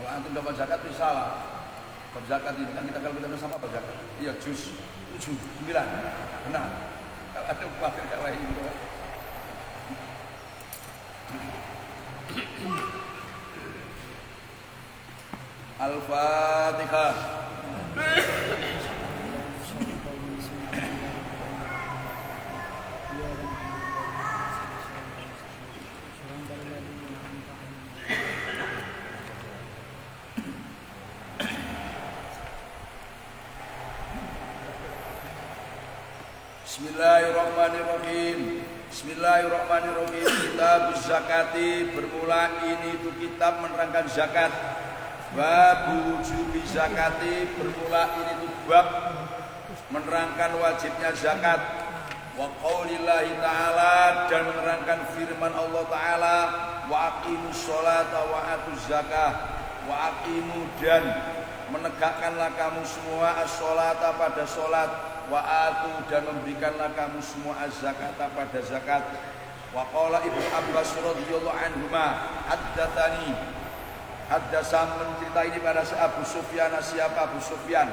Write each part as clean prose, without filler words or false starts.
Kalau antum dapat zakat itu salah. Bab zakat ini kan kita kalau kita bersama bab zakat. Iya juz 7, 9. Benar. Kalau ada kafir kalah itu. Al-Fatihah. Bismillahirrahmanirrahim. Bismillahirrahmanirrahim. Kitab zakati, bermula ini itu kitab menerangkan zakat. Bab wujubi zakati, bermula ini itu bab menerangkan wajibnya zakat. Wa qaulillahi ta'ala, dan menerangkan firman Allah ta'ala, wa aqimus sholata wa atuz zakah. Wa aqimu, dan menegakkanlah kamu semua as-sholata pada sholat, wa atu, dan memberikanlah kamu semua az-zakata pada zakat. Wa qala Ibnu Abbas radhiyallahu anhuma, haddatsani, haddasa, mencerita ini pada Abu Sufyan. Siapa Abu Sufyan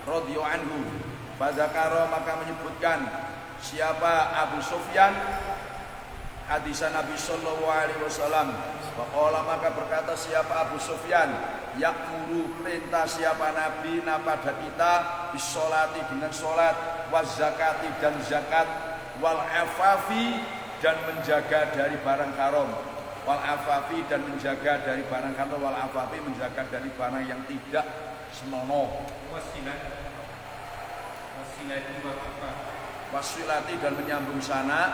radhiyallahu anhu? Fadzakara, maka menyebutkan siapa Abu Sufyan hadis Nabi sallallahu alaihi wasallam. Wa qala, maka berkata siapa Abu Sufyan, yakmuru, perintah siapa Nabi pada kita, bisolati, dengan solat, waz zakati, dan zakat, wal afafi, dan menjaga dari barang haram, wal afafi, dan menjaga dari barang haram, wal afafi, menjaga dari barang yang tidak senonoh. Wasilati, dan menyambung sana,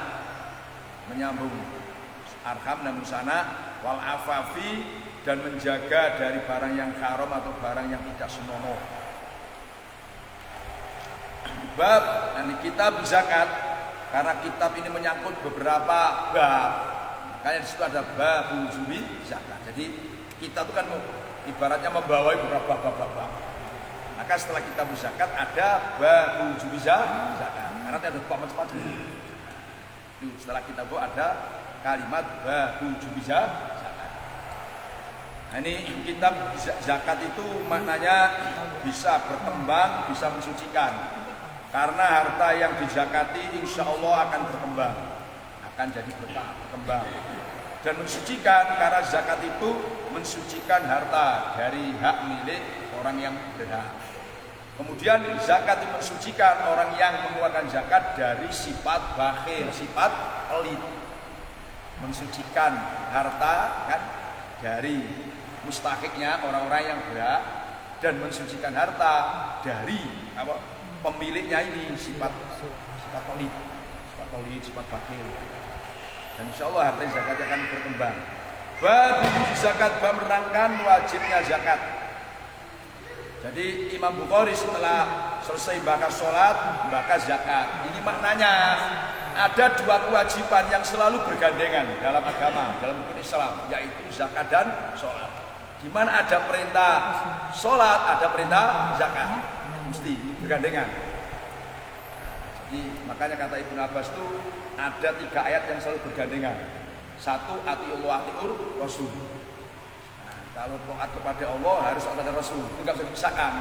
menyambung arham dan sana, wal afafi, dan menjaga dari barang yang haram atau barang yang tidak senonoh. Bab, ini kitab zakat, karena kitab ini menyangkut beberapa bab. Makanya di situ ada bab wujubi zakat. Jadi kita itu kan ibaratnya membawai beberapa bab. Maka setelah kitab zakat ada bab wujubi zakat. Karena ada macam-macam. Setelah kitab itu ada kalimat bab wujubi zakat. Nah, ini kitab zakat itu maknanya bisa berkembang, bisa mensucikan. Karena harta yang dizakati insya Allah akan berkembang, akan jadi berkembang. Dan mensucikan, karena zakat itu mensucikan harta dari hak milik orang yang berhak. Kemudian zakat itu mensucikan orang yang mengeluarkan zakat dari sifat bakhil, sifat pelit. Mensucikan harta kan dari mustahiknya orang-orang yang berhak, dan mensucikan harta dari pemiliknya ini sifat pelit, sifat bakhil. Dan insya Allah harta zakat akan berkembang. Bab zakat, bab menerangkan wajibnya zakat. Jadi Imam Bukhari setelah selesai bahas sholat, bahas zakat. Ini maknanya ada dua kewajiban yang selalu bergandengan dalam agama, dalam hukum Islam, yaitu zakat dan sholat. Di mana ada perintah sholat, ada perintah zakat, mesti bergandengan. Jadi makanya kata Ibnu Abbas itu ada 3 ayat yang selalu bergandengan. 1, atiullah atiur rasul. Nah, kalau taat kepada Allah harus taat Rasul, itu nggak bisa dipisahkan.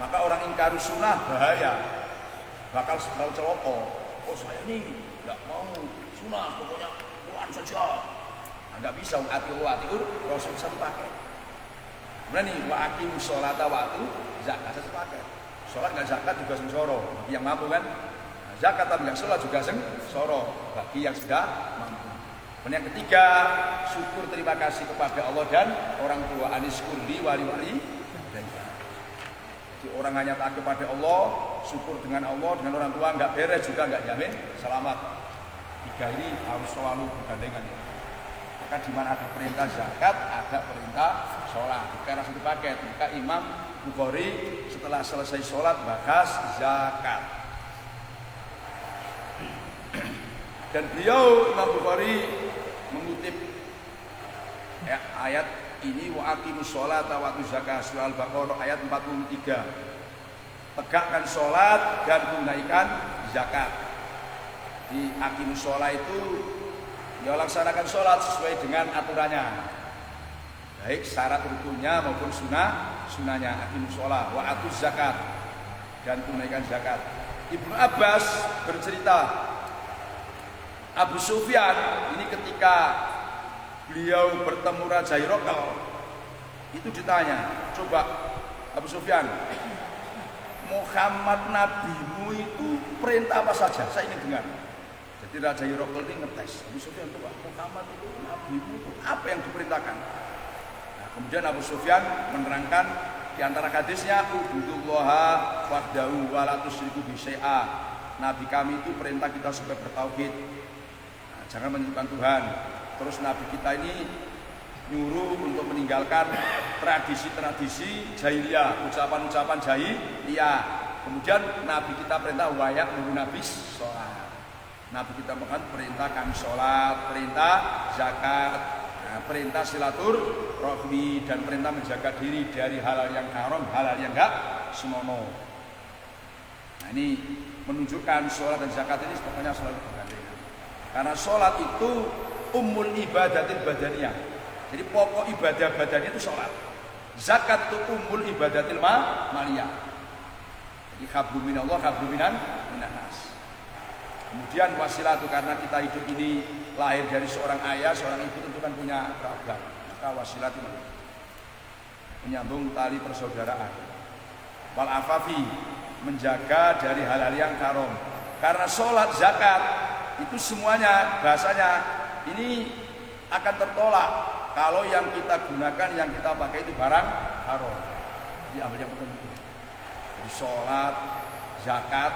Maka orang ingkar sunnah bahaya, bakal celoko. Oh saya ini nggak mau sunnah, pokoknya Quran saja. Nah, nggak bisa atiullah atiur rasul, satu paket. Kemudian nih wa aqimus sholata wa atu zakat, satu paket. Sholat nggak zakat juga sengsoro bagi yang mampu kan. Nah, zakat tapi nggak sholat juga sengsoro bagi yang sudah mampu. Dan yang ketiga, syukur terima kasih kepada Allah dan orang tua. Aniskurli wali-wali. Jadi orang hanya taat kepada Allah, syukur dengan Allah, dengan orang tua nggak beres juga nggak jamin selamat. 3 ini harus selalu bergandengan. Maka di mana ada perintah zakat, ada perintah sholat. Karena satu paket. Maka Imam Bukhari setelah selesai sholat bahas zakat. Dan beliau Imam Bukhari mengutip ayat ini, wa aqimus sholata wa atuz zakah, surah Al-Baqarah ayat 43. Tegakkan sholat dan tunaikan zakat. Di aqimus sholat itu ya laksanakan sholat sesuai dengan aturannya. baik syarat rukunnya maupun sunahnya. Aqimus shalah wa atuz zakat, dan tunaikan zakat. Ibnu Abbas bercerita, Abu Sufyan ini ketika beliau bertemu Raja Hiraql itu ditanya, coba Abu Sufyan, Muhammad nabimu itu perintah apa saja? Saya ingin dengar. Jadi Raja Hiraql ini ngetes Abu Sufyan, coba Muhammad itu nabimu itu apa yang diperintahkan? Nah, kemudian Abu Sufyan menerangkan di antara hadisnya, ubudullaha wahdahu wa la tusyriku bihi syai'a. Nabi kami itu perintah kita supaya bertauhid, nah, jangan menyekutukan Tuhan. Terus Nabi kita ini nyuruh untuk meninggalkan tradisi-tradisi jahiliyah, ucapan-ucapan jahiliyah. Kemudian Nabi kita perintah wayak nunggu Nabi sholat. Nabi kita makan perintah kami sholat, perintah zakat, perintah silaturahmi, dan perintah menjaga diri dari hal-hal yang haram, hal-hal yang enggak senonoh. Nah, ini menunjukkan sholat dan zakat ini pokoknya selalu bergandengan. Karena sholat itu ummul ibadatil badaniyah. Jadi pokok ibadah badannya itu sholat. Zakat itu ummul ibadatil maliyah. Jadi hablu minallah, hablu minan nas. Kemudian wasilah itu karena kita hidup ini lahir dari seorang ayah, seorang ibu tentu kan punya kerabat. Maka wasilah itu menyambung tali persaudaraan. Wal afafi, menjaga dari hal-hal yang haram. Karena sholat, zakat itu semuanya bahasanya ini akan tertolak kalau yang kita gunakan, yang kita pakai itu barang haram. Jadi ambil yang penting. Jadi sholat, zakat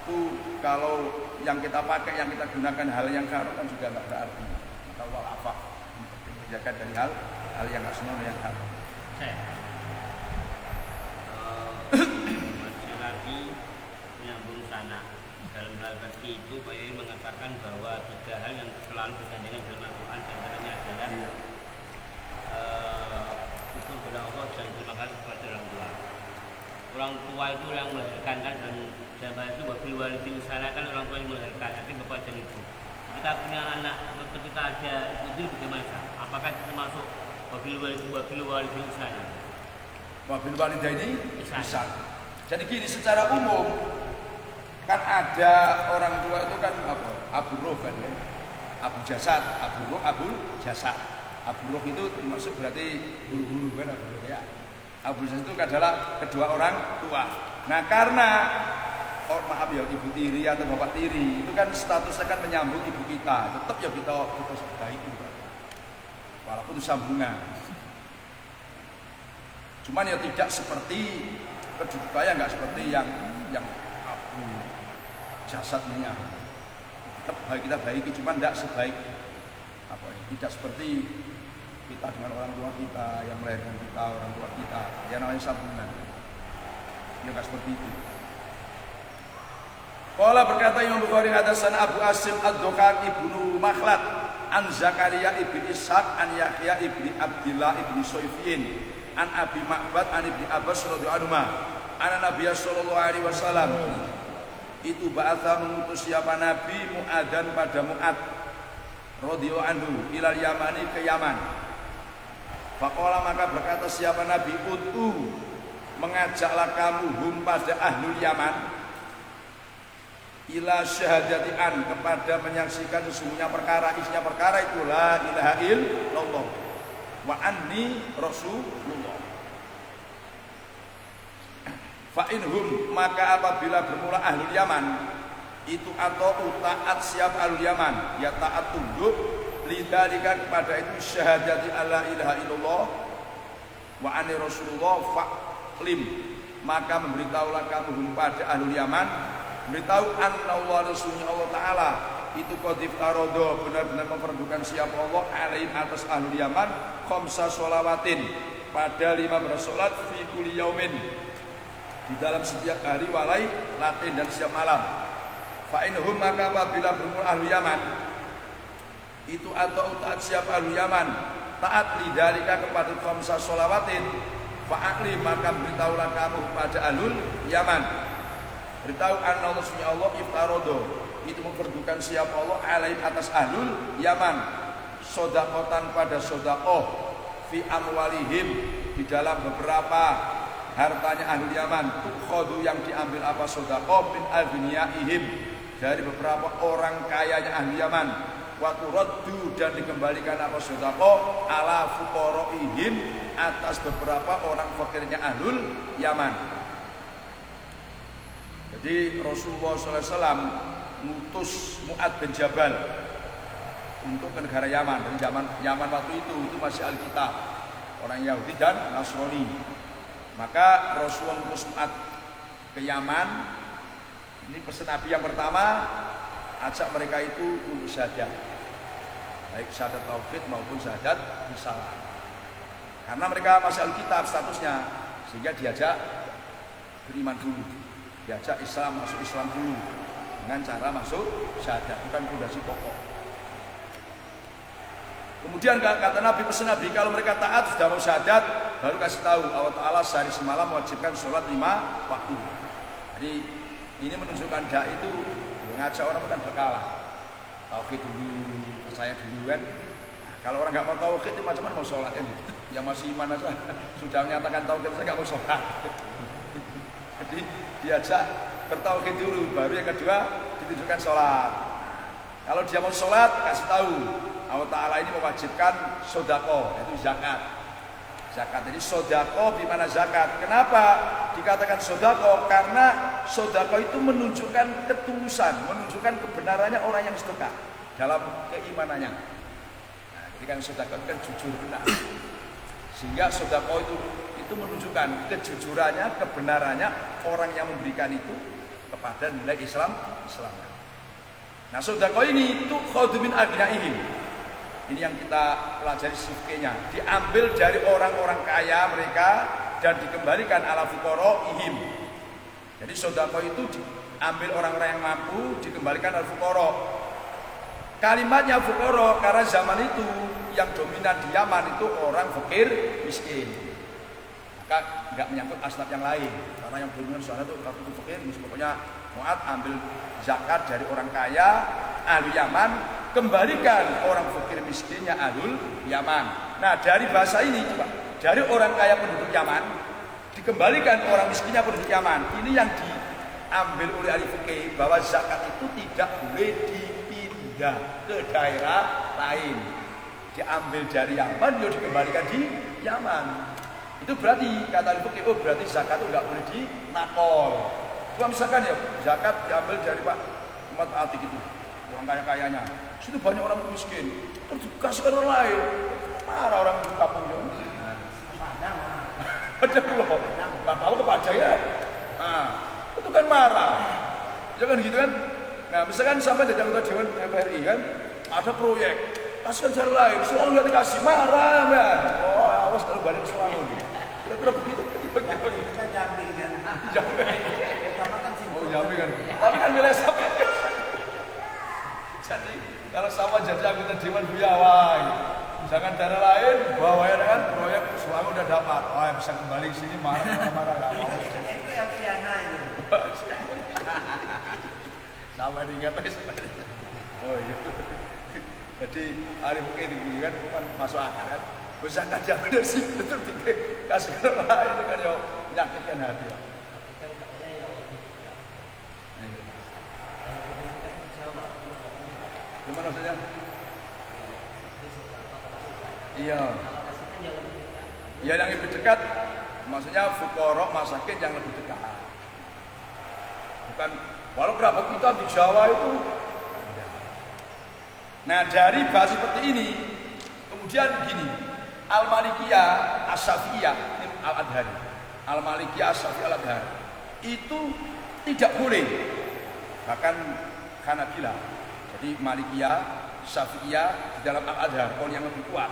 itu kalau yang kita pakai, yang kita gunakan hal yang haram kan juga tidak berarti. Maka wal afaf, menjaga dari hal yang asnun, yang haram. Masih lagi menyambung sana. Dalam hal tadi itu Pak Yai mengatakan bahwa 3 hal yang selalu bergandengan dalam Al-Quran, antaranya adalah itu kepada Allah dan terima kasih kepada orang tua. Orang tua itu yang melahirkan kan, dan dalam itu wabil walidin sana kan orang tua yang melahirkan, artinya bapak dan ibu. Kita punya anak, ketika ada itu bagaimana? Apakah itu termasuk wabil walidin sana? Wabil walidaini bisa. Jadi gini, secara umum kan ada orang tua itu kan apa? Abu roh kan ya? Abu jasad, abu roh, abu jasad. Abu roh itu termasuk berarti guru-guru kan abu roh ya. Abu jasad itu adalah kedua orang tua. Nah karena maaf ya, ibu tiri atau bapak tiri itu kan statusnya kan menyambung ibu kita, tetap ya kita baik juga, walaupun itu sambungan. Cuman ya tidak seperti kedudukannya, nggak seperti yang abu jasadnya. Tetap baik kita baiki, cuman tidak sebaik apa ya, tidak seperti kita dengan orang tua kita yang melahirkan kita, orang tua kita yang namanya sambungan. Ya nggak seperti itu. Qala berkata Imam Bukhari, hadatsana Abu Asim Ad-Dukan ibnu Makhlad an Zakaria ibni Ishaq an Yahya ibni Abdillah ibni Soifin an Abi Ma'bad an ibni Abbas radhiyallahu anhu anna Nabiy sallallahu alaihi wasallam itu ba'atha mengutus siapa Nabi Mu'adan pada Mu'ad radhiyallahu anhu ilal Yamani ke Yaman. Faqala maka berkata siapa Nabi, ud'u mengajaklah kamu hum pada ahlul Yaman ila syahadatian, kepada menyaksikan sesungguhnya perkara, isinya perkara itu la ilaha illallah wa anni rasulullah. Fa inhum, maka apabila bermula ahlul Yaman itu atau taat siap ahlul Yaman, ya taat tunduk lidzalika kepada itu syahadati alla ilaha illallah wa anni rasulullah, fa'lim maka memberitahulah kamu pada ahlul Yaman, beritahu anna Allah rasulnya Allah Ta'ala itu qadif tarodo, benar-benar memperdukan siapa Allah alaihim atas ahlul Yaman khamsa sholawatin, pada 15 sholat fi kulli yaumin, di dalam setiap hari walai latin dan setiap malam. Fa inhum, maka apabila bermula ahlul Yaman itu atau taat siapa ahlul Yaman taat lidzalika kepada khamsa sholawatin, fa'akli maka beritahulah kamu pada ahlul Yaman, beritahu anna Allah sunnya Allah iftarodo itu memperdukan siapa Allah alaih atas ahlul Yaman sodakotan pada sodakoh fi amwalihim, di dalam beberapa hartanya ahli Yaman, tukhadu yang diambil apa sedekah min agniyaihim, dari beberapa orang kayanya ahli Yaman, wa turaddu dan dikembalikan apa sedekah ala fuqaraihim, atas beberapa orang fakirnya ahlul Yaman. Jadi Rasulullah SAW ngutus Mu'ad bin Jabal untuk ke negara Yaman. Dan Yaman waktu itu masih Alkitab, orang Yahudi dan Nasrani. Maka Rasulullah ngutus Mu'ad ke Yaman. Ini pesan Nabi yang pertama, ajak mereka itu untuk syahadat, baik syahadat tauhid maupun syahadat risalah. Karena mereka masih Alkitab statusnya, sehingga diajak beriman dulu, diajak Islam, masuk Islam dulu dengan cara masuk syahadat, bukan fondasi pokok. Kemudian kata Nabi, pesan Nabi, kalau mereka taat sudah mau syahadat, baru kasih tahu Allah Ta'ala sehari semalam mewajibkan sholat 5 waktu. Jadi ini menunjukkan dai itu ngajak orang bukan berkala, tauhid dulu, percaya dulu kan. Kalau orang nggak mau tauhid itu macam mana mau sholat kan? Yang masih iman aja sudah menyatakan tauhid, saya nggak mau sholat. Jadi diajak bertauhid dulu, baru yang kedua ditunjukkan sholat. Kalau dia mau sholat, kasih tahu Allah Ta'ala ini mewajibkan sodako, yaitu zakat. Zakat, jadi sodako di mana zakat. Kenapa dikatakan sodako? Karena sodako itu menunjukkan ketulusan, menunjukkan kebenarannya orang yang sedekah dalam keimanannya. Nah, jadi kan sodako itu kan jujur benar. Sehingga sodako itu menunjukkan kejujurannya, kebenarannya orang yang memberikan itu kepada nilai Islam. Nah, sodako ini itu khodumin agnaihim. Ini yang kita pelajari sifkenya, diambil dari orang-orang kaya mereka dan dikembalikan ala fuqaraihim. Jadi sodako itu diambil orang-orang yang mampu, dikembalikan ala fuqara. Kalimatnya fuqara karena zaman itu yang dominan di Yaman itu orang fakir miskin, maka nggak menyangkut asnaf yang lain, karena yang dominan sana itu orang fakir miskin. Pokoknya Mu'ad ambil zakat dari orang kaya ahli Yaman, kembalikan orang fakir miskinnya ahlul Yaman. Nah, dari bahasa ini coba, dari orang kaya penduduk Yaman dikembalikan orang miskinnya penduduk Yaman. Ini yang diambil oleh ahli fikih, bahwa zakat itu tidak boleh dipindah ke daerah lain. Diambil dari Yaman, dia dikembalikan di Yaman. Itu berarti kata ahli fikih, oh berarti zakat itu nggak boleh dinakol. Cuma misalkan ya zakat diambil dari Pak Muhammad Atik itu, orang kaya-kayanya. Situ banyak orang miskin, terus dikasihkan orang lain. Marah orang di kampungnya. Ada loh, nggak tahu kepada ya. Nah, itu kan marah. Jangan gitu kan. Nah, misalkan sampai dari anggota Dewan MPRI kan, ada proyek, kasihkan cara lain, selalu nggak dikasih, marah kan. Oh, awas kalau balik selalu. Kira-kira begitu. Kita Jambi kan. Jambi. Oh, Jambi kan. Tapi kan wilayah sampai. Jadi kalau sama jadi anggota Dewan Buyawai, misalkan daerah lain bawahnya kan proyek suami udah dapat, oh bisa kembali ke sini marah-marah nggak mau. Itu yang piana ini. Sama diingat aja. Oh iya. Jadi hari mungkin ini kan masuk akal kan. Bisa kerja dari situ betul pikir kasih orang lain itu kan ya menyakitkan hati. Gimana maksudnya? Iya. Ya yang lebih dekat, maksudnya fuqara masakin yang lebih dekat. Bukan, walau kerabat kita di Jawa itu. Nah dari bahasa seperti ini, kemudian begini, Al-Malikiyah, As-Syafi'iyah, Al-Adhari, Al-Malikiyah, As-Syafi'iyah, Al-Adhari, itu tidak boleh, bahkan Hanabilah. Jadi Malikiyah, Syafi'iyah di dalam Al-Adhar, kalau yang lebih kuat,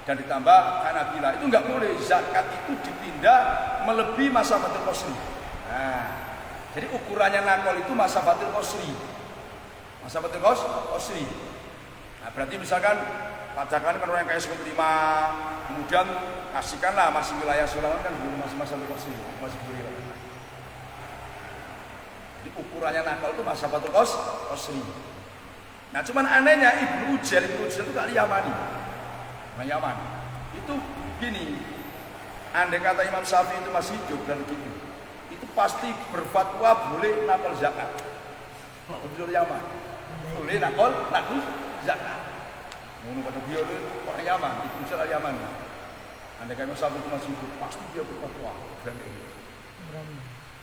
dan ditambah Hanabilah itu nggak boleh zakat itu dipindah melebihi masafatul qasri. Nah, jadi ukurannya nakol itu masafatul qasri, masafatul qasri. Nah, berarti misalkan pajakan kan orang yang kaya 1,5, kemudian kasihkanlah masih wilayah Sulawesi kan belum masih masafatul qasri, masih boleh. Jadi ukurannya nakol itu masafatul qasri. Nah cuman anehnya Ibnu Ujair itu gak Yamani, orang Yaman. Itu gini, andai kata Imam Syafi'i itu masih hidup dan gitu, itu pasti berfatwa boleh nakal zakat. Penduduk Yaman boleh nakal zakat. Ngomong pada beliau itu orang Yaman, itu misalnya Yaman. Andai kata Imam Syafi'i itu masih hidup, pasti dia berfatwa dan itu.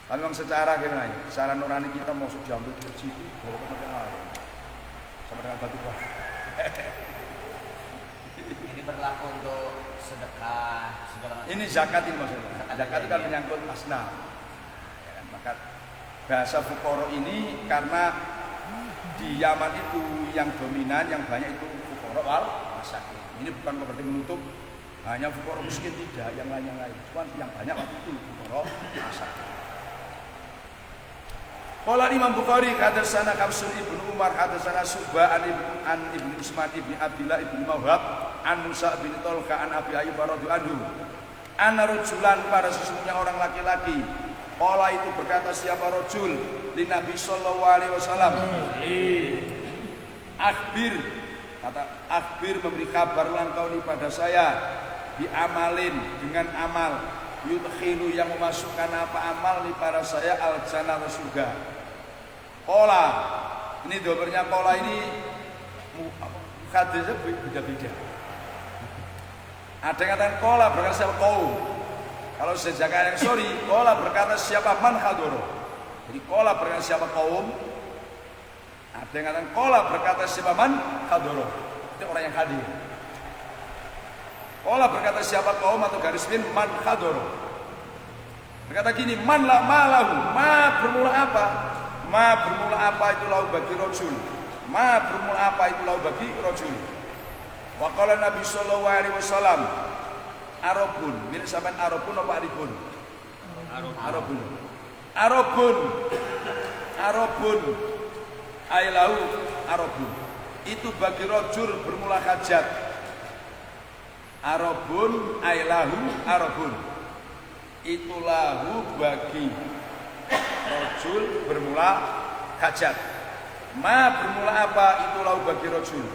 Tapi memang secara gimana? Secara nurani kita mau diambil ke situ, boleh ke lain. Sama dengan batu bata. Ini berlaku untuk sedekah segala macam. Ini zakat ini maksudnya. Zakat itu kan menyangkut asnaf. Ya kan? Maka bahasa fuqara ini karena di Yaman itu yang dominan, yang banyak itu fuqara wal masakin. Ini bukan berarti menutup hanya fuqara miskin, tidak, yang lain. Cuma yang banyak waktu itu fuqara masakin. Qala Imam Bukhari hadatsana Kamsun ibnu Umar hadatsana Subba an ibnu Usman ibnu Abdillah ibnu Mawhab an Musa bin Tolka an Abi Ayyub radhiyallahu anhu anna rajulan, pada sesungguhnya orang laki-laki. Qala itu berkata siapa rajul li Nabi sallallahu alaihi wasallam, akhbir, kata akhbir, memberi kabar engkau ini pada saya bi amalin, dengan amal yudkhilu, yang memasukkan apa amal ini pada saya al jannah, surga. Kola, ini dobernya kola ini hadisnya beda-beda. Ada yang katakan kola berkata siapa kaum. Kalau sejaga yang sorry, kola berkata siapa man khadoro. Jadi kola berkata siapa kaum. Ada yang katakan kola berkata siapa man khadoro. Itu orang yang hadir. Kola berkata siapa kaum atau garis min man khadoro. Berkata gini, man la malahu, ma bermula apa? Ma bermula apa itu lau bagi rojul. Ma bermula apa itu lau bagi rojul. Wa qala Nabi sallallahu alaihi wasallam, arabun, milik sampean arabun apa aribun? Arabun. Arabun. Ailahu arabun. Itu bagi rojul bermula hajat. Arabun ailahu arabun. Itulahu bagi rojul bermula hajat. Ma bermula apa? Itulah bagi rojul.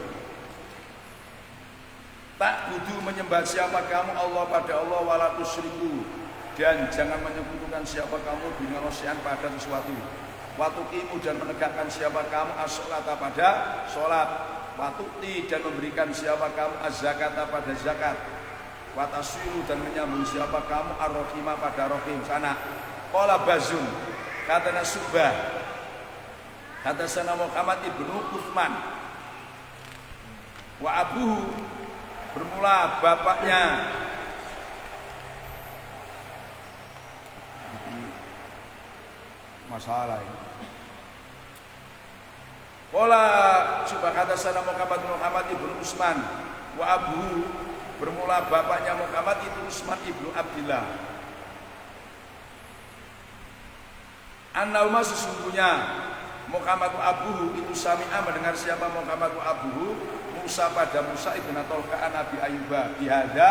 Tak butuh menyembah siapa kamu Allah pada Allah, wala tusyriku, dan jangan menyekutukan siapa kamu dengan wasian pada sesuatu. Watuqimu, dan menegakkan siapa kamu as-sholata pada sholat. Watuqti, dan memberikan siapa kamu az-zakata pada zakat. Watasilu, dan menyambung siapa kamu ar-rohimah pada rohim sana. Qala Bazun, kata Nasubah, kata sana Muhammad ibnu Uthman. Wa abuhu, bermula bapaknya. Masalah ini. Qala Subah, kata sana Muhammad ibnu Utsman. Wa abuhu, bermula bapaknya Muhammad itu Utsman ibnu Abdillah. An-Nauma, sesungguhnya Muhammad abuhu itu sami'a, mendengar siapa Muhammad abuhu Musa pada Musa ibn Tolka'an Nabi Ayyuba bihada,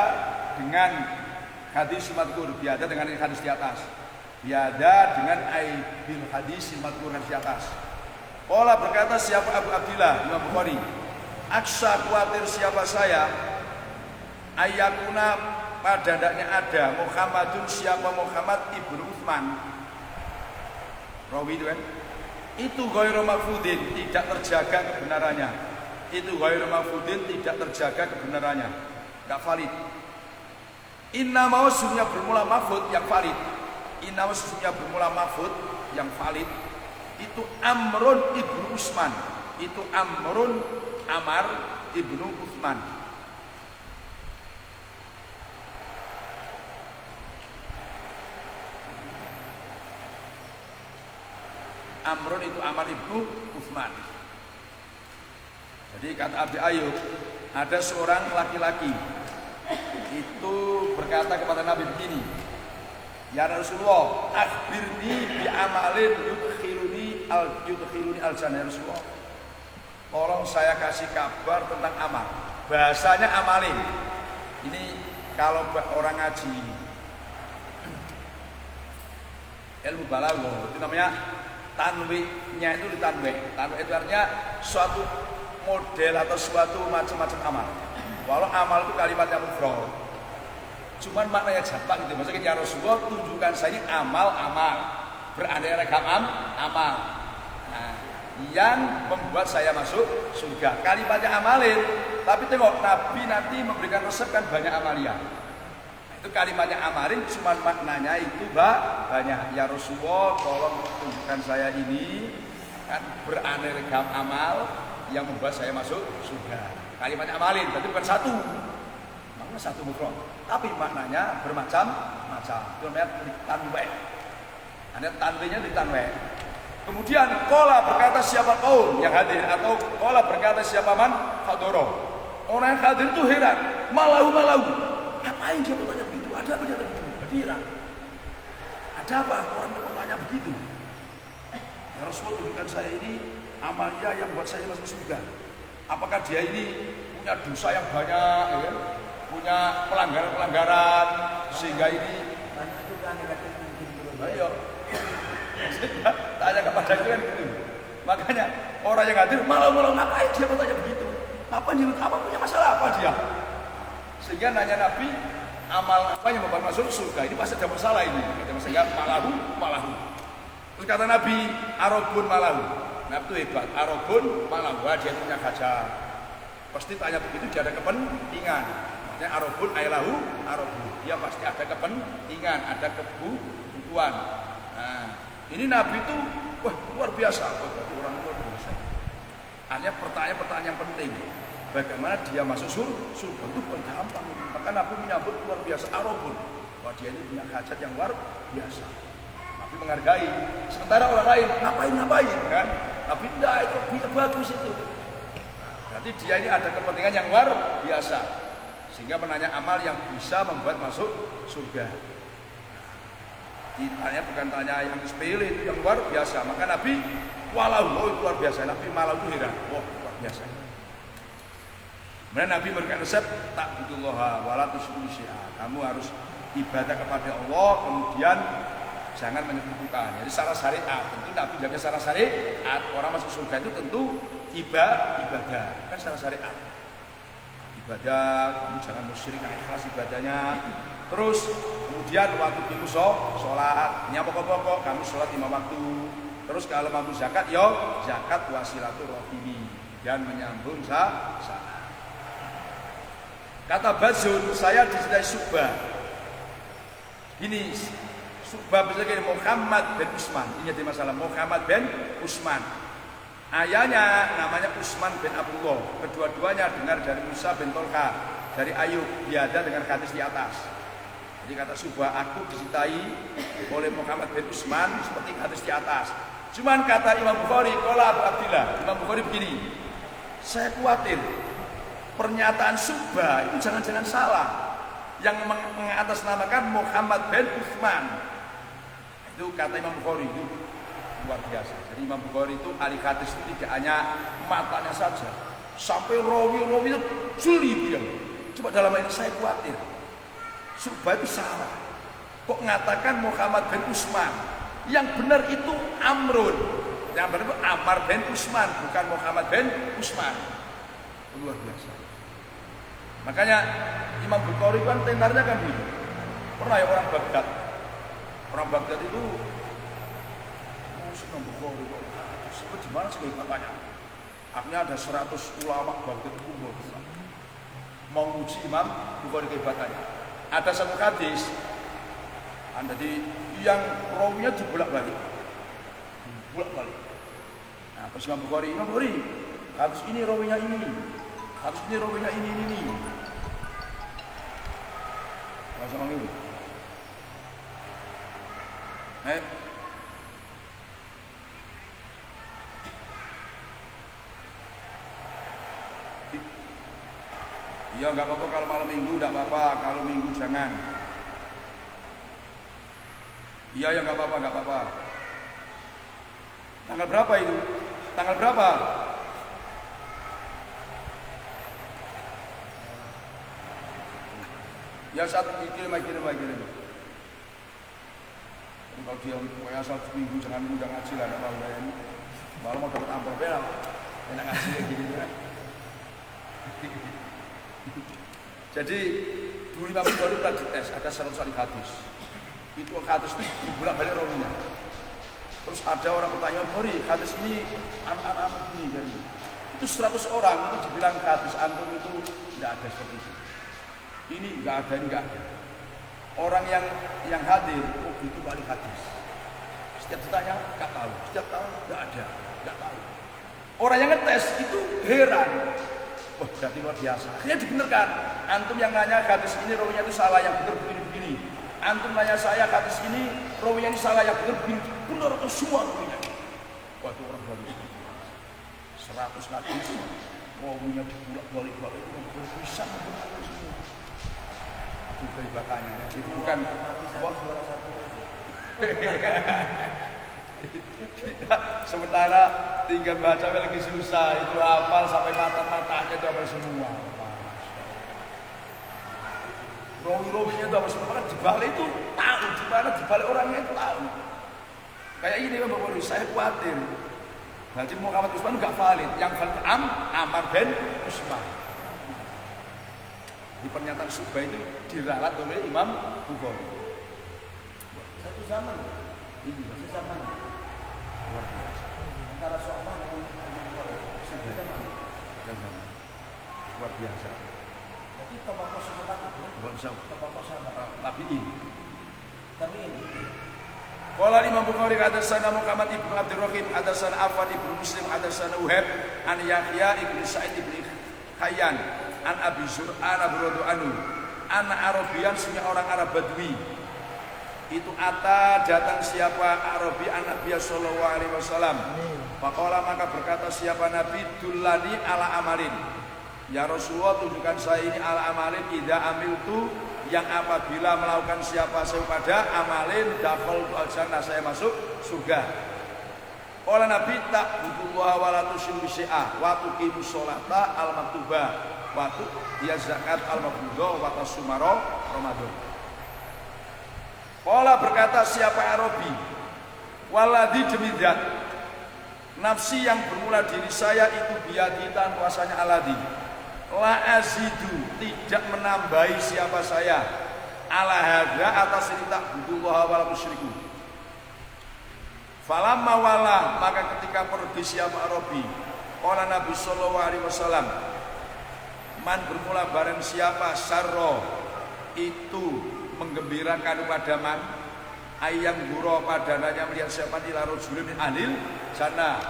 dengan hadis madkur, bihada dengan hadis di atas, bihada dengan bil hadis madkur di atas. Qala, berkata siapa Abu Abdillah Imam Bukhari, aksa, khawatir siapa saya, ayakuna, pada hendaknya ada Muhammadun, siapa Muhammad ibnu Uthman, rawi itu kan, itu ghairu mahfudin, tidak terjaga kebenarannya. Itu ghairu mahfudin, tidak terjaga kebenarannya, enggak valid. Inna mau sesungguhnya bermula mahfud yang valid. Inna mau sesungguhnya bermula mahfud yang valid. Itu Amrun ibnu Utsman. Itu Amrun, Amar ibnu Utsman. Amrun itu Amar ibnu Utsman. Jadi kata Abi Ayyub, ada seorang laki-laki itu berkata kepada Nabi begini, ya Rasulullah, akhbirni bi amalin yudkhiluni al jannah. Rasulullah, tolong saya kasih kabar tentang amal. Bahasanya amalin. Ini kalau orang ngaji ilmu balaghah itu namanya tanwihnya, itu ditanwih. Tanwih itu artinya suatu model atau suatu macam-macam amal. Walau amal itu kalimat yang mufrad, Cuman maknanya gampang gitu. Maksudnya ya Rasulullah tunjukkan saya ini amal-amal, beraneka ragam amal. Nah, yang membuat saya masuk surga. Kalimatnya amalin, tapi tengok Nabi nanti memberikan resep kan banyak amalia. Nah, itu kalimatnya amalin, cuman maknanya itu banyak. Ya Rasulullah, tolong tunjukkan saya ini kan beraneka ragam amal yang membuat saya masuk surga. Kalimatnya amalin, berarti bukan satu. Maknanya satu mufrad, tapi maknanya bermacam-macam. Itu namanya tanwe. Ada tanwenya di tanwe. Kemudian kola berkata siapa kaum yang hadir, atau kola berkata siapa man hadoro. Orang yang hadir itu heran, malahu. Ngapain dia bertanya begitu? Ada apa dia begitu? Heran. Ada apa orang bertanya begitu? Ya Rasulullah, tunjukkan saya ini amalnya yang buat saya masuk surga. Apakah dia ini punya dosa yang banyak, ya? Punya pelanggaran sehingga ini banyak juga negatif mungkin dulu. ayo tanya kepada itu kan gitu. Makanya orang yang hadir malah ngapain dia bertanya begitu? Apa punya masalah apa dia? Sehingga nanya Nabi, amal apa yang membuat masuk surga? Ini pasti ada masalah ini. Sehingga malahu. Terus kata Nabi, arobun malahu. Nabi itu hebat, arobun malahu. Dia punya hajat. Pasti tanya begitu, dia ada kepentingan. Maksudnya arobun ailahu arobun. Dia pasti ada kepentingan, ada kebutuhan. Nah, ini Nabi itu wah luar biasa, orang luar biasa. Hanya pertanyaan yang penting, bagaimana dia masuk surga itu bukan gampang. Maka Nabi menyambut luar biasa arobun, bahwa dia ini punya hajat yang luar biasa. Nabi menghargai. Sementara orang lain ngapain kan? Tapi tidak, itu bagus itu. Berarti dia ini ada kepentingan yang luar biasa, sehingga menanya amal yang bisa membuat masuk surga. Ditanya bukan tanya yang sepele, itu yang luar biasa. Maka Nabi walau itu luar biasa. Nabi malau itu heran, wah luar biasa. Kemudian Nabi memberikan resep ta'budullaha wa la tusyriku bihi. Kamu harus ibadah kepada Allah, kemudian jangan menyekutukan. Jadi secara syariat, tentu Nabi jaga secara syariat. Orang masuk surga itu tentu ibadah, kan secara syariat. Ibadah, kamu jangan musyrik, ikhlas ibadahnya. Terus kemudian waktu itu sholat, ini pokok-pokok kamu sholat 5 waktu. Terus kalau mampu zakat, zakat wasilaturrohimi dan menyambung salat. Kata Bazun, saya dicintai Subah. Ini Subah bisa gini, Muhammad bin Usman. Ini jadi masalah, Muhammad bin Usman. Ayahnya namanya Usman bin Abdullah. Kedua-duanya dengar dari Musa bin Tolka, dari Ayub. Dia ada dengan hadis di atas. Jadi kata Subah, aku dicintai oleh Muhammad bin Usman seperti hadis di atas. Cuman kata Imam Bukhari, qala Abu Abdillah, Imam Bukhari begini, saya khawatir pernyataan Subah itu jangan-jangan salah, yang mengatasnamakan Muhammad bin Utsman. Itu kata Imam Bukhari, itu luar biasa. Jadi Imam Bukhari itu ahli hadis itu tidak hanya matanya saja, sampai rawi-rawi itu jeli dia. Coba dalam ini saya khawatir Subah itu salah. Kok mengatakan Muhammad bin Utsman? Yang benar itu Amrun. Yang benar itu Ammar bin Utsman, bukan Muhammad bin Utsman. Luar biasa. Makanya Imam Bukhari kan tentarnya kan begini. Pernah ya orang Baghdad. Orang Baghdad itu Imam Bukhari sebut di mana sih katanya? Akhirnya ada 100 ulama Baghdad umur mau uji Imam Bukhari kehebatannya. Ada satu hadis, jadi yang rawinya dibolak-balik. Nah, terus Imam Bukhari, hadis ini rawinya ini, hadis ini rawinya ini. Bahasa orang itu. Iya nggak apa-apa kalau malam minggu, nggak apa-apa kalau minggu jangan. Iya ya nggak apa-apa. Tanggal berapa itu? Tanggal berapa? Ya satu kirim. Kalau dia asal minggu jangan mudah ngaji lah, nggak apa-apa ini. Malah mau dapat amplop ya, enak ngaji kayak gini kan. Jadi Dulu Imam Bukhari pernah dites, ada 100 hadis. Itu hadis itu bolak-balik rawinya. Terus ada orang bertanya, Bukhari, hadis ini anak-anak begini dan itu 100 orang itu dibilang hadis antum itu tidak ada seperti itu. Ini enggak ada, ini enggak ada. Orang yang hadir, oh itu balik hadis. Setiap ditanya, enggak tahu. Setiap tahu, enggak ada, enggak tahu. Orang yang ngetes itu heran. Wah, berarti luar biasa. Akhirnya dibenarkan. Antum yang nanya hadis ini rawinya itu salah, yang benar begini-begini. Antum nanya saya hadis ini rawinya ini salah, yang benar begini. Benar atau semua rawinya. Wah, itu orang baru. 100 hadis rawinya bolak-balik itu bisa membenarkan semua. Itu kehebatannya. Itu bukan sementara tinggal baca lagi susah, itu hafal sampai mata-matanya itu hafal semua. Rawi-rawinya itu hafal semua, dibalik itu tahu, dimana dibalik orangnya itu tahu. Kayak ini Bapak Bapak, saya khawatir Haji Muhammad Usman enggak valid, yang valid Ammar bin Usman. Di pernyataan Subah itu diralat oleh Imam Bukhari. Satu zaman. Ini Satu zaman. luar biasa. Antara Sa'ban dengan satu zaman. Luar biasa. Jadi tokoh sahabat itu, Luar biasa. tokoh sahabat. Tabi'in. Tapi ini Qala Imam Bukhari hadatsana Muhammad ibnu Abdurrahim hadatsana Affan ibnu Muslim hadatsana Uhab an Yahya ibnu Sa'id ibnu Hayyan an Abi Zur'an radhiyallahu anhu anna Arabian sunnya orang Arab Badui itu datang siapa Arabi an Nabi sallallahu alaihi wasallam faqala maka berkata siapa Nabi dullani ala amalin ya Rasulullah tunjukkan saya ini ala amalin idza amiltu yang apabila melakukan siapa saya pada amalin dakhaltu al-jannah saya masuk surga. Qala Nabi ta'budullaha wa la tusyriku syai'a wa tuqimus sholata al-maktubah wa tu'tiya zakat al-mafruḍah wa tasumara Ramadan. Qala berkata siapa Arabi waladhi demi zat nafsi yang bermula diri saya itu biadi tan kuasanya aladi la azidu tidak menambahi siapa saya ala hadza atas ini ta'budullaha wa la tusyriku. Falamma wala maka ketika pergi siapa Arabi qala Nabi sallallahu alaihi wasallam man bermula bareng siapa sarro itu menggembirakan kepada man ayang guro padananya melihat siapa ila rajulin min ahlil jannah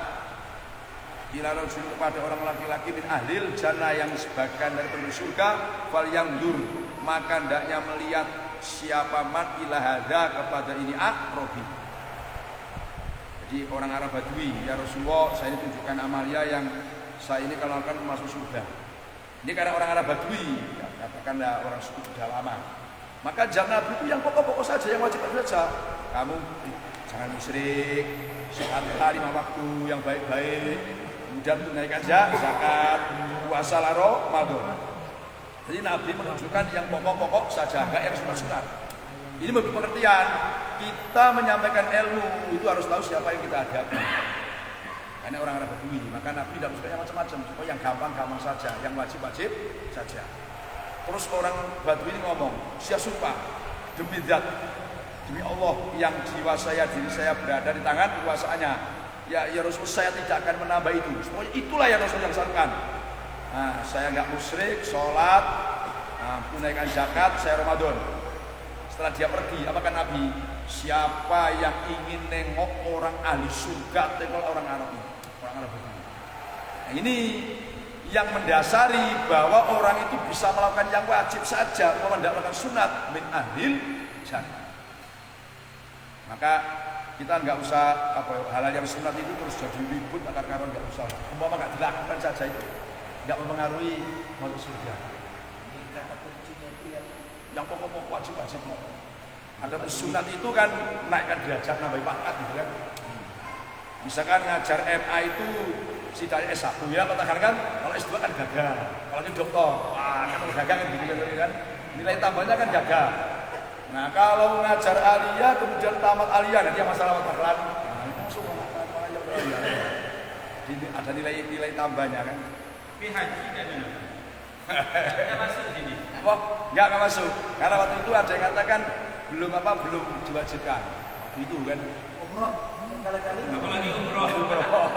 ila rajul kepada orang laki-laki min ahlil jannah yang sebagian dari penduduk surga fal yangdur maka hendaknya melihat siapa man ila hadza kepada ini Arabi. Jadi orang Arab Badui, ya Rasulullah saya ini tunjukkan amalia yang saya ini kalau akan masuk surga. Ini karena orang Arab Badui, ya, katakanlah orang suku pedalaman. Maka jannah itu yang pokok-pokok saja, yang wajib saja. Kamu jangan musyrik, sholat 5 waktu yang baik-baik, kemudian tunaikan zakat, puasa Ramadan. Jadi Nabi menunjukkan yang pokok-pokok saja, enggak yang sunat-sunat. Ini bagi pengertian kita menyampaikan ilmu itu harus tahu siapa yang kita hadapi. Karena orang Arab Badui, maka Nabi tidak suka yang macam-macam, supaya yang gampang-gampang saja, yang wajib-wajib saja. Terus orang Badui ini ngomong, saya sumpah demi zat, demi Allah yang jiwa saya, diri saya berada di tangan kekuasaannya. Ya Rasul saya tidak akan menambah itu. Semuanya itulah yang Rasul yang lakukan. Nah, saya nggak musyrik, sholat, tunaikan zakat, saya Ramadan. Setelah dia pergi, apakah Nabi? Siapa yang ingin nengok orang ahli surga, tengok orang Arab ini, orang Arab ini. Nah, ini yang mendasari bahwa orang itu bisa melakukan yang wajib saja, kalau tidak melakukan sunat min ahlil jannah. Maka kita nggak usah hal yang sunat itu terus jadi ribut akar-akaran, nggak usah. Umpama nggak dilakukan saja itu nggak mempengaruhi masuk surga. Yang pokok-pokok wajib-wajib. Ada sunat itu kan naikkan derajat, nambah pangkat gitu kan. Misalkan ngajar MA itu si dari S1 ya, katakan kan, kalau S2 kan gagal. Kalau ini dokter, wah kan gagal kan gitu kan. Nilai tambahnya kan gagal. Nah kalau ngajar aliyah kemudian tamat aliyah, nanti masalah bakalan. Nah itu masuk ada nilai tambahnya kan. Tapi haji tidak ada. Kita masuk di sini. Wah, enggak masuk. Karena waktu itu ada yang katakan belum diwajibkan. Waktu itu kan. Umroh kali-kali. Apalagi umroh. Umroh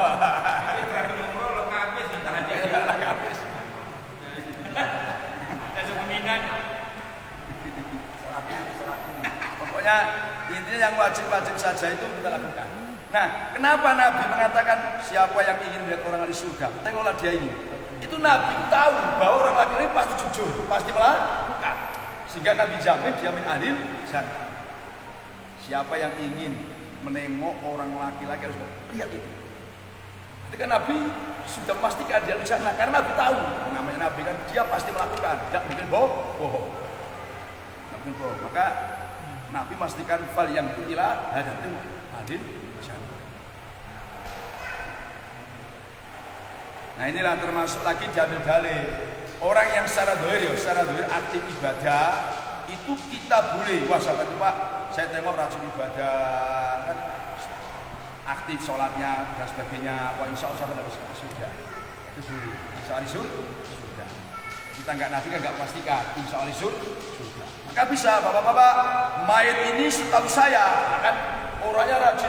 lekapis antara dia. Lekapis. Langsung pemindah. Pokoknya intinya yang wajib-wajib saja itu kita lakukan. Nah, kenapa Nabi mengatakan siapa yang ingin melihat orang di surga, tengoklah dia ini. Itu Nabi tahu bahwa orang laki ini pasti jujur, pasti melakukan. Sehingga Nabi jamin dia min ahli jannah. Siapa yang ingin menengok orang laki-laki harus lihat itu. Ketika Nabi sudah pastikan dia di sana, karena Nabi tahu, namanya Nabi kan dia pasti melakukan, tidak mungkin bohong. Tidak mungkin bohong. Maka Nabi pastikan fal yang ila hadatin adil jannah. Nah inilah termasuk lagi dalil-dalil orang yang secara dohir aktif ibadah itu kita boleh. Wah sahabat itu Pak, saya tengok rajin ibadah kan aktif sholatnya dan sebagainya. Wah insya Allah harus sudah itu boleh. Insya Allah sudah. Kita Nabi kan nggak pastikan. Insya Allah sudah. Maka bisa bapak-bapak mayat ini setahu saya kan orangnya rajin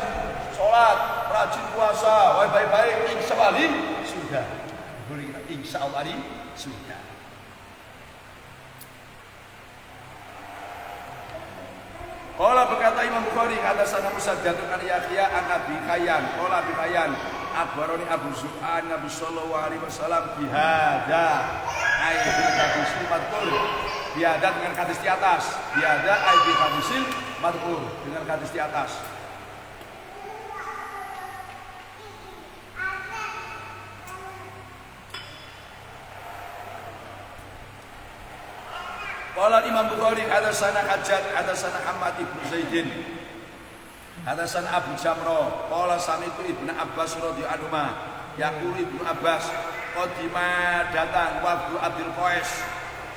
sholat, rajin puasa, wah baik-baik, insya Allah sudah. Boleh kita insya Allah sudah. Qala berkata Imam Bukhari hadatsana Musaddadun an Yahya an Abi Hayyan qala Abi Hayyan akhbarani Abu Zu'an Nabi sallallahu alaihi wasallam bihada ayat hadisil madkur biada dengan hadis di atas biada ayat hadisil madkur dengan hadis di atas. Qala Imam Bukhari hadatsana Hajjaj hadatsana Hammad ibn Zaidin hadatsana Abu Jamrah qala sami'tu Ibnu Abbas radhiyallahu anhu yaqulu Ibnu Abbas qadima datang wafdu Abdul Qais.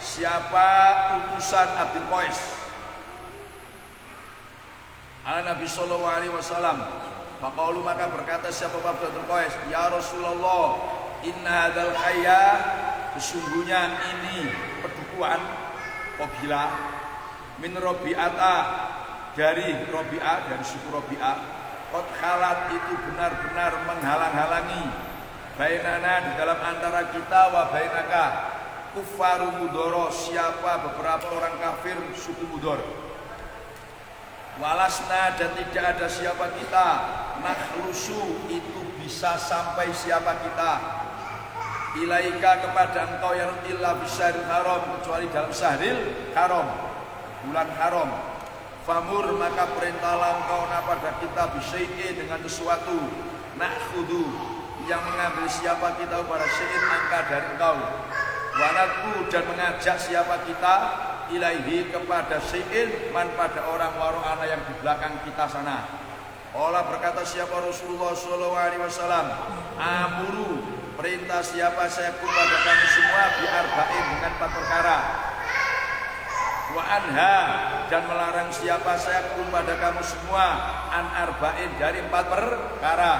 Siapa utusan Abdul Qais ala Nabi sallallahu alaihi wasallam. Faqalu maka berkata siapa wafdu Abdul Qais, ya Rasulullah inna hadzal hayya sesungguhnya ini pedukuhan Qabilah min Rabi'ata dari Rabi'ah dari suku Rabi'ah qad khalat itu benar-benar menghalang-halangi bainana di dalam antara kita wa bainaka kuffaru mudoro siapa beberapa orang kafir suku Mudor walasna dan tidak ada siapa kita nakhlusu itu bisa sampai siapa kita ilaika kepada engkau ya illa bisyaril haram kecuali dalam syahril haram bulan haram famur maka perintahlah engkau pada kita bisyai'in dengan sesuatu nakhudhu yang mengambil siapa kita pada syai'in angka dari engkau wanadku dan mengajak siapa kita ilaihi kepada syai'in man pada orang warung ana yang di belakang kita sana. Allah berkata siapa Rasulullah sallallahu alaihi wasallam amuru perintah siapa saya kepada kamu semua biarba'in dengan 4 perkara wa anha dan melarang siapa saya kepada kamu semua an arba'in dari 4 perkara.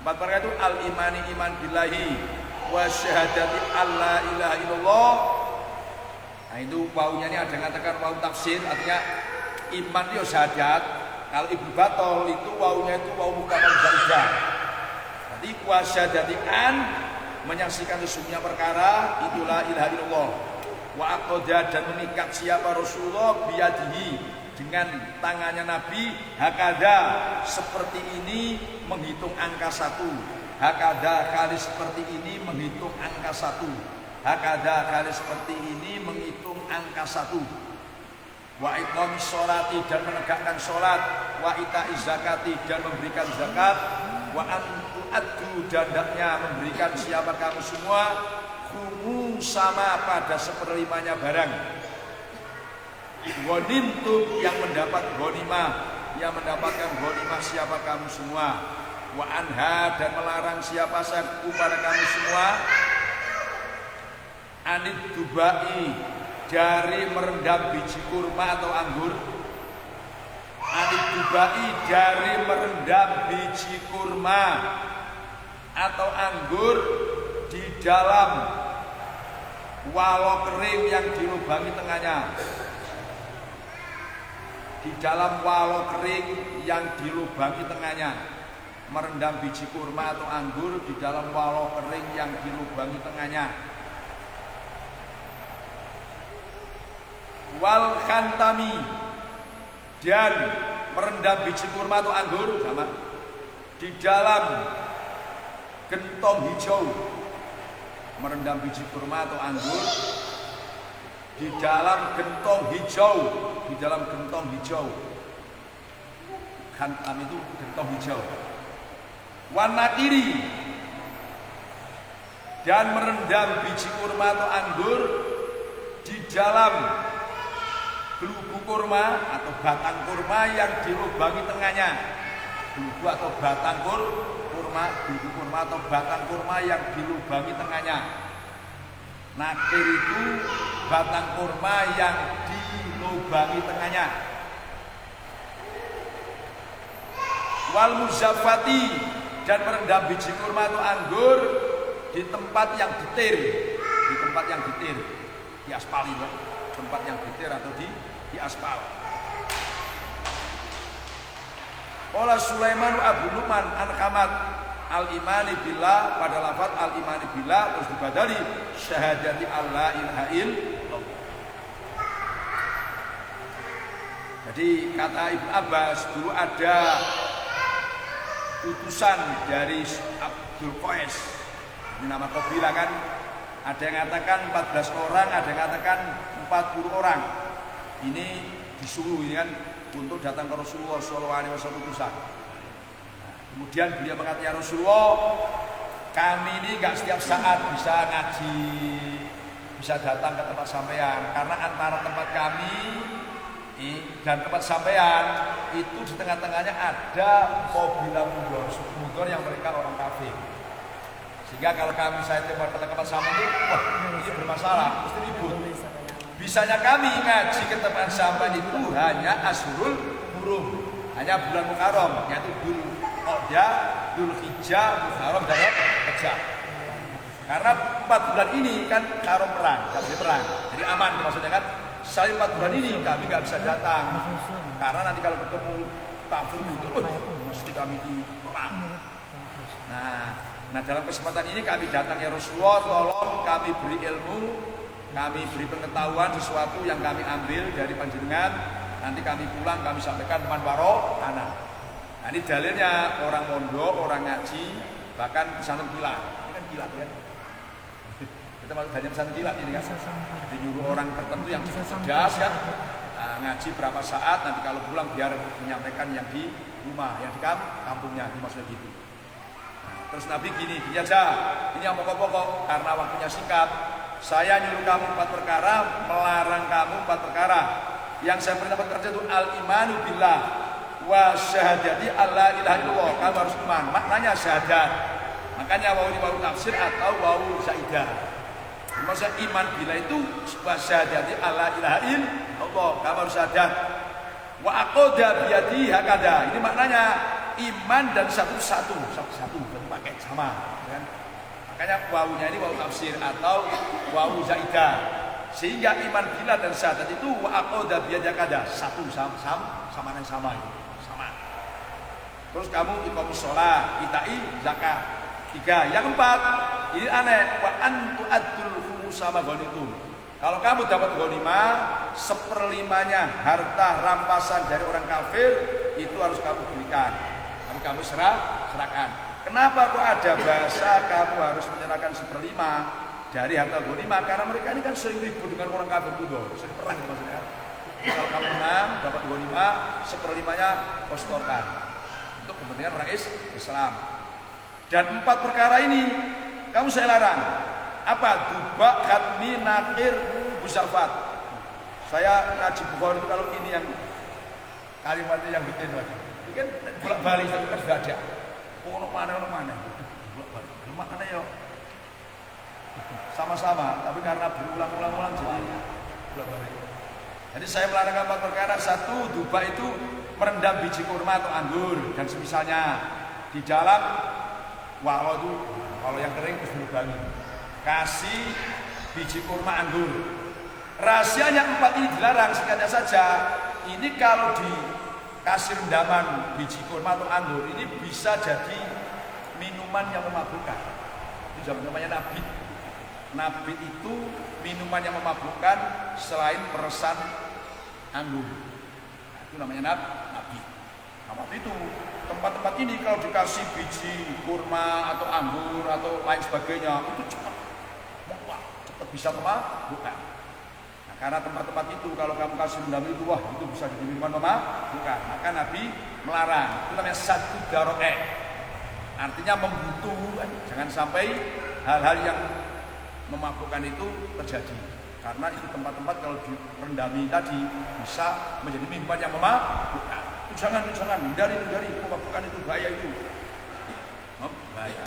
4 perkara itu al imani iman billahi wa syahadati alla ilaha illallah. Nah itu wawunya ini ada yang mengatakan wawu tafsir artinya iman itu syahadat. Kalau Ibnu Batol itu wawunya itu wawu mukabal zaidah. Jadi wasyadati'an menyaksikan sesungguhnya perkara itulah ilaha illallah wa aqoda dan mengikat siapa Rasulullah biyadihi dengan tangannya Nabi hakada seperti ini menghitung angka 1 hakada kali seperti ini menghitung angka 1 hakada kali seperti ini menghitung angka 1 wa iqamis sholati dan menegakkan sholat wa ita'iz zakati dan memberikan zakat wa adu dan hendaknya memberikan siapa kamu semua humu sama pada seperlimanya barang ghanimtum yang mendapat ghanimah yang mendapatkan ghanimah siapa kamu semua wa anha dan melarang siapa saya kepada kamu semua anid dubai dari merendam biji kurma atau anggur anid dubai dari merendam biji kurma atau anggur di dalam walo kering yang dilubangi tengahnya. Di dalam walo kering yang dilubangi tengahnya, merendam biji kurma atau anggur di dalam walo kering yang dilubangi tengahnya. Wal khantami, dan merendam biji kurma atau anggur sama di dalam gentong hijau. Merendam biji kurma atau anggur di dalam gentong hijau, di dalam gentong hijau. Khantam itu gentong hijau. Warna kiri, dan merendam biji kurma atau anggur di dalam gelugu kurma atau batang kurma yang dilubangi tengahnya. Gelugu atau batang kurma, gelugu kurma atau batang kurma yang dilubangi tengahnya. Nakir itu batang kurma yang dilubangi tengahnya. Wal muzaffati, dan merendam biji kurma atau anggur di tempat yang ditir, di tempat yang ditir, di aspal itu, tempat yang ditir atau di aspal. Qala Sulaiman Abu Luman an-Khamat al-imani billah, pada lafaz al-imani billah terus dibadali syahadati alla ilaha illallah. Jadi kata Ibnu Abbas, dulu ada utusan dari Abdul Qais, ini nama kabilah kan, ada yang mengatakan 14 orang, ada yang mengatakan 40 orang. Ini disuruh ini kan untuk datang ke Rasulullah SAW utusan. Kemudian beliau mengatakan, ya Rasulullah, kami ini nggak setiap saat bisa ngaji, bisa datang ke tempat sampean, karena antara tempat kami dan tempat sampean itu di tengah-tengahnya ada kabilah mudor yang mereka orang kafir. Sehingga kalau kami saya tempat ke tempat sampean itu, wah ini bermasalah, mesti ribut. Bisanya kami ngaji ke tempat sampean itu hanya Ashurul Hurum, hanya bulan Muharram, yaitu Dzul Hijjah, Muharram dan Rajab. Karena 4 bulan ini kan haram perang, nggak boleh perang, jadi aman maksudnya kan. Selain 4 bulan ini kami nggak bisa datang, karena nanti kalau ketemu kafir itu, mesti kami diperang. Nah dalam kesempatan ini kami datang ya Rasulullah, tolong kami beri ilmu, kami beri pengetahuan sesuatu yang kami ambil dari panjenengan. Nanti kami pulang kami sampaikan teman baro anak. Nah ini dalilnya orang mondok, orang ngaji, bahkan pesantren kilat. Ini kan kilat kan? Kita masuk banyak pesantren kilat ini kan. Jadi nyuruh orang tertentu yang cerdas kan, ngaji berapa saat, nanti kalau pulang biar menyampaikan yang di rumah, yang di kampungnya, maksudnya gitu. Nah, terus Nabi gini aja, ini yang pokok-pokok karena waktunya singkat. Saya nyuruh kamu 4 perkara, melarang kamu 4 perkara. Yang saya perintah kerja itu al-imanu billah wa syahadati alla ilaha illallah. Kamu harus iman, maknanya syahadat. Makanya wawu ini wawu tafsir atau wawu zaidah. Maksudnya iman billah itu wa syahadati alla ilaha illallah. Kamu harus syahadat. Wa aqada biyadi hakada. Ini maknanya iman dan satu pakai sama, kan? Makanya wawunya ini wawu tafsir atau wawu zaidah. Sehingga iman billah dan syahadat itu wa aqada biyadi hakada, satu sama. Terus kamu iqamus shalah, itai zakat. 3. Yang 4, ini aneh, wa antu adul khumusa ma ghanitum. Kalau kamu dapat ghanimah, 1/5-nya harta rampasan dari orang kafir itu harus kamu berikan. Kamu serahkan. Kenapa kok ada bahasa kamu harus menyerahkan 1/5 dari harta ghanimah? Karena mereka ini kan sering ribut dengan orang kafir itu, sering perang itu maksudnya. Kalau kamu menang, dapat ghanimah, 1/5-nya kau setorkan untuk kepentingan orang Islam. Dan 4 perkara ini kamu saya larang. Apa? Duba, khatmi, nakir, musafat. Saya ngaji Bukhari itu kalau ini yang kalimatnya yang bikin lagi. Ini kan bolak-balik itu kan sudah ada. Ono mana. Bolak-balik. Makanya ya sama-sama, tapi karena berulang-ulang jadi bolak-balik. Jadi saya melarang 4 perkara. 1, duba itu merendam biji kurma atau anggur dan semisalnya di dalam walau itu, kalau yang kering terus dilubangi. Kasih biji kurma anggur. Rahasianya 4 ini dilarang, singkatnya saja. Ini kalau dikasih rendaman biji kurma atau anggur, ini bisa jadi minuman yang memabukkan. Itu namanya nabit. Nabit itu minuman yang memabukkan selain peresan anggur. Nah, itu namanya nabit. Nah, waktu itu tempat-tempat ini kalau dikasih biji kurma atau anggur atau lain sebagainya, itu cepat bisa memabukkan. Nah, karena tempat-tempat itu kalau kamu kasih rendaman itu, wah itu bisa jadi minuman memabukkan. Maka Nabi melarang. Itu namanya satu daro'eh. Artinya membutuhkan. Jangan sampai hal-hal yang memabukkan itu terjadi. Karena itu tempat-tempat kalau direndami tadi bisa menjadi minuman yang memabukkan. Jangan, hindari, memabukkan itu bahaya itu. Bahaya.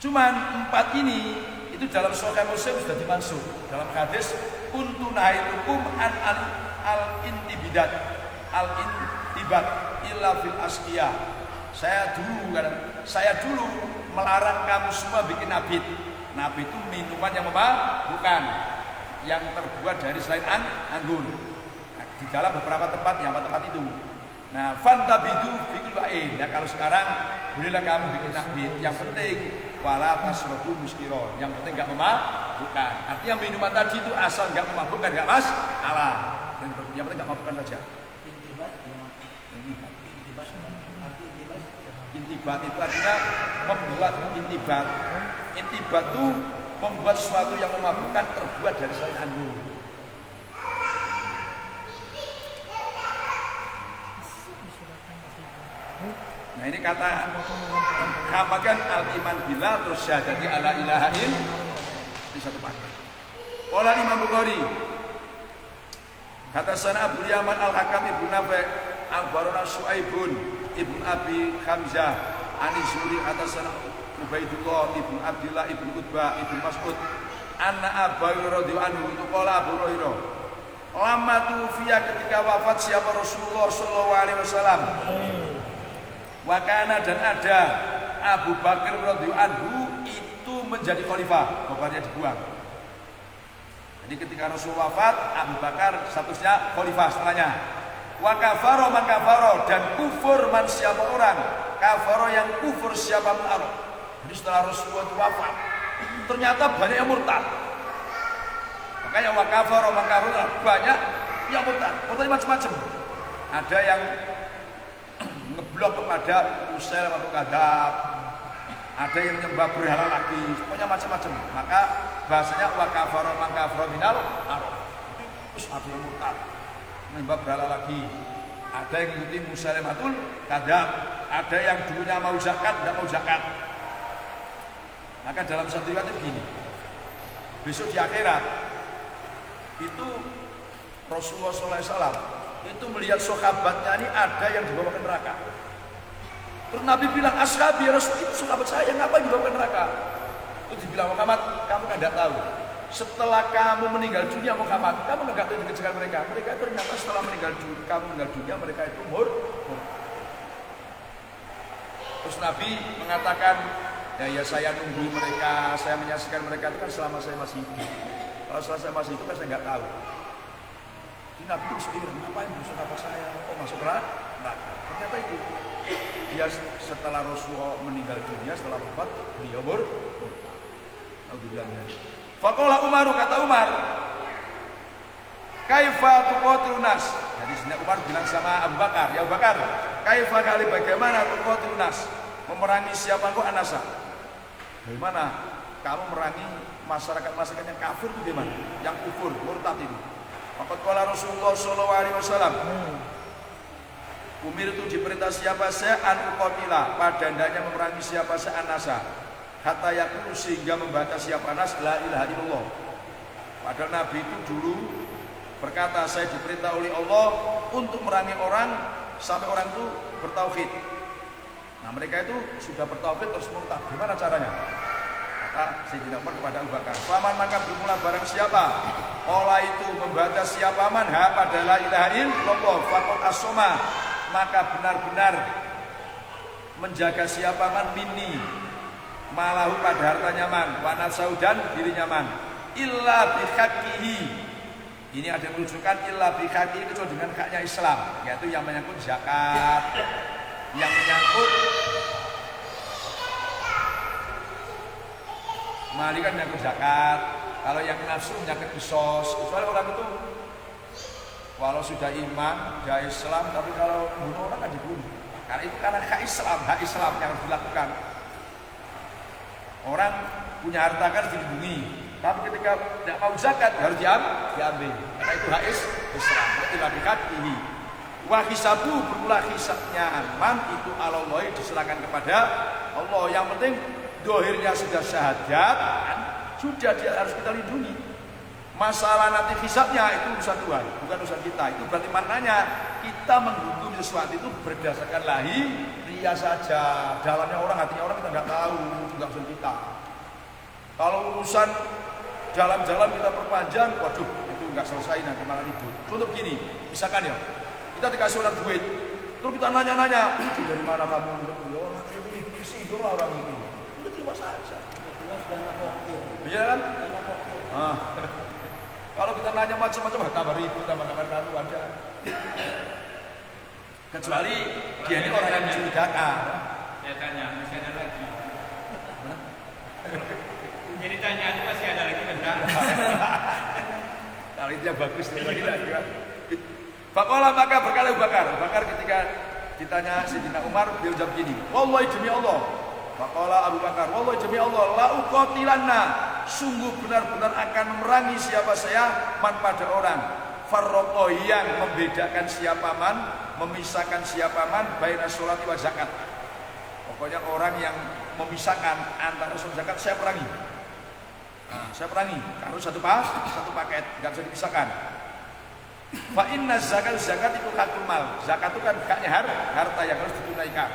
Cuman 4 ini itu dalam Sahih Muslim sudah dimansukh dalam hadis kuntu nahaitukum an al-intibidat illa fil asqiya. Saya dulu melarang kamu semua bikin nabit. Nabit itu minuman yang memabukkan yang terbuat dari selain anggur. Nah, di dalam beberapa tempat, yang tempat itu. Nah, fantabidu bikin lain. Nah, kalau sekarang bolehlah kamu bikin nabit. Yang penting wala tasrabu muskiron. Yang penting enggak memabukkan. Artinya minuman tadi itu asal enggak memabukkan enggak masalah. Yang penting enggak memabukkan saja. Intibat itu artinya membuat intibat. Intibat itu membuat sesuatu yang memabukkan terbuat dari selain anggur. Nah, ini kata kamakan al-iman billah terus syahadati ala ilaha di satu paket. Qala Imam Bukhari kata sana Abu Yaman al-Hakam ibnu Nafi' al-Barona Su'aibun ibnu Abi Hamzah An-Zuri atas sana Ubaidullah ibnu Abdillah ibnu Utbah ibnu Mas'ud anna Abu Hurairah radhiyallahu anhu itu qala Abu Hurairah lama tufiya ketika wafat siapa Rasulullah sallallahu alaihi wasallam. Wakana dan ada Abu Bakar radhiyallahu anhu itu menjadi khalifah, bapaknya dibuang. Jadi ketika Rasul wafat, Abu Bakar statusnya khalifah setelahnya. Wa kafaro man kafaro dan kufur man siapa orang, kafaro yang kufur siapa man. Jadi setelah Rasulullah wafat, ternyata banyak yang murtad. Makanya wa kafaro man kafaro banyak yang murtad. Murtad macam-macam. Ada yang ngeblok kepada Usail atau Kadab, ada yang menyembah berhala lagi, pokoknya macam-macam. Maka bahasanya wa kafara man kafara minal arab. Terus ada yang murtad, menyembah berhala lagi. Ada yang mengikuti Musailamatul Kadab, ada yang dulunya mau zakat, tidak mau zakat. Maka dalam satu riwayat begini, besok di akhirat itu Rasulullah SAW itu melihat sahabatnya ini ada yang dibawa ke neraka. Terus Nabi bilang, ashabi ya Rasul, itu sahabat saya, ngapain dibawa ke neraka? Terus dibilang, Muhammad, kamu kan tidak tahu. Setelah kamu meninggal dunia, Muhammad, kamu enggak tahu dengan mereka. Mereka ternyata setelah kamu meninggal dunia, mereka itu murtad. Terus Nabi mengatakan, ya saya nunggu mereka, saya menyaksikan mereka itu kan selama saya masih hidup. Kalau selama saya masih hidup kan saya nggak tahu. Nabi itu sendiri, ngapain busuk apa saya? Kok masuk neraka? Ternyata itu. Dia setelah Rasulullah meninggal dunia, setelah wafat, beliau Faqala Umar, kata Umar, kaifa tuqatilun nas? Jadi sebenarnya Umar bilang sama Abu Bakar, ya Abu Bakar, kaifa kali bagaimana tuqatilun nas? Memerangi siapa kok anasa? Bagaimana kamu memerangi masyarakat yang kafir itu gimana? Yang kufur, murtad itu. Maka kala Rasulullah sallallahu alaihi wasallam Umir itu diperintah siapa saya an-uqatila, pada hendaknya memerangi siapa saya an-nasa hatta yaqulu sehingga membaca siapa nas la ilaha illallah. Padahal Nabi itu dulu berkata saya diperintah oleh Allah untuk memerangi orang sampai orang itu bertauhid. Nah mereka itu sudah bertauhid terus murtad. Gimana caranya? Maka Sayyidina Umar kepada Abu Bakar, faman maka bermula barang siapa olah itu membaca siapa man ha pada la ilaha illallah faqad as-soma, maka benar-benar menjaga siapa man minni malahu pada hartanya man, wa nafsahu dan dirinya man, illa bihaqqihi. Ini ada yang menunjukkan illa bihaqqihi itu dengan haknya Islam, yaitu yang menyangkut zakat, yang menyangkut mali kan menyangkut zakat. Kalau yang nafsu menyangkut kisos. Kecuali orang itu walau sudah iman, sudah Islam, tapi kalau bunuh orang kan dibunuh. Karena itu karena hak Islam yang harus dilakukan. Orang punya harta kan dilindungi, tapi ketika tidak mau zakat harus diambil. Karena itu hak Islam. Tidak ini. Wa hisabu bermula hisabnya man itu Allah diserahkan kepada Allah. Yang penting dohirnya sudah syahadat, sudah dia harus kita lindungi. Masalah nanti hisabnya itu urusan Tuhan, bukan urusan kita. Itu berarti maknanya kita menghukum sesuatu itu berdasarkan lahiriah saja. Dalamnya orang, hatinya orang kita nggak tahu, nggak urusan kita. Kalau urusan jalan-jalan kita perpanjang, waduh itu nggak selesai nanti malah ribut. Contoh begini, misalkan ya, kita dikasih orang duit, terus kita nanya-nanya, dari mana kamu? Ya orang ini isi doang orang itu. Itu terima saja. Iya kan? Kalau kita nanya macam-macam, tambah ribut, tambah karu aja. Kecuali dia ini orang yang mencurigakan. Saya tanya, masih ada lagi? Jadi tanya itu masih ada lagi benar? Kalau itu yang bagus lagi. Faqala maka berkata Abu Bakar ketika ditanya Sayyidina Umar, dia jawab gini, wallahi demi Allah. Faqala Abu Bakar, wallahi demi Allah, la uqatilanna, sungguh benar-benar akan memerangi siapa saya man pada orang. Farroqo yang membedakan siapa man, memisahkan siapa man baina sholati wa zakat. Pokoknya orang yang memisahkan antara sholat zakat saya perangi. Saya perangi karena satu paket, nggak bisa dipisahkan. Fa inna zakat itu hakul mal. Zakat itu kan haknya harta yang harus ditunaikan.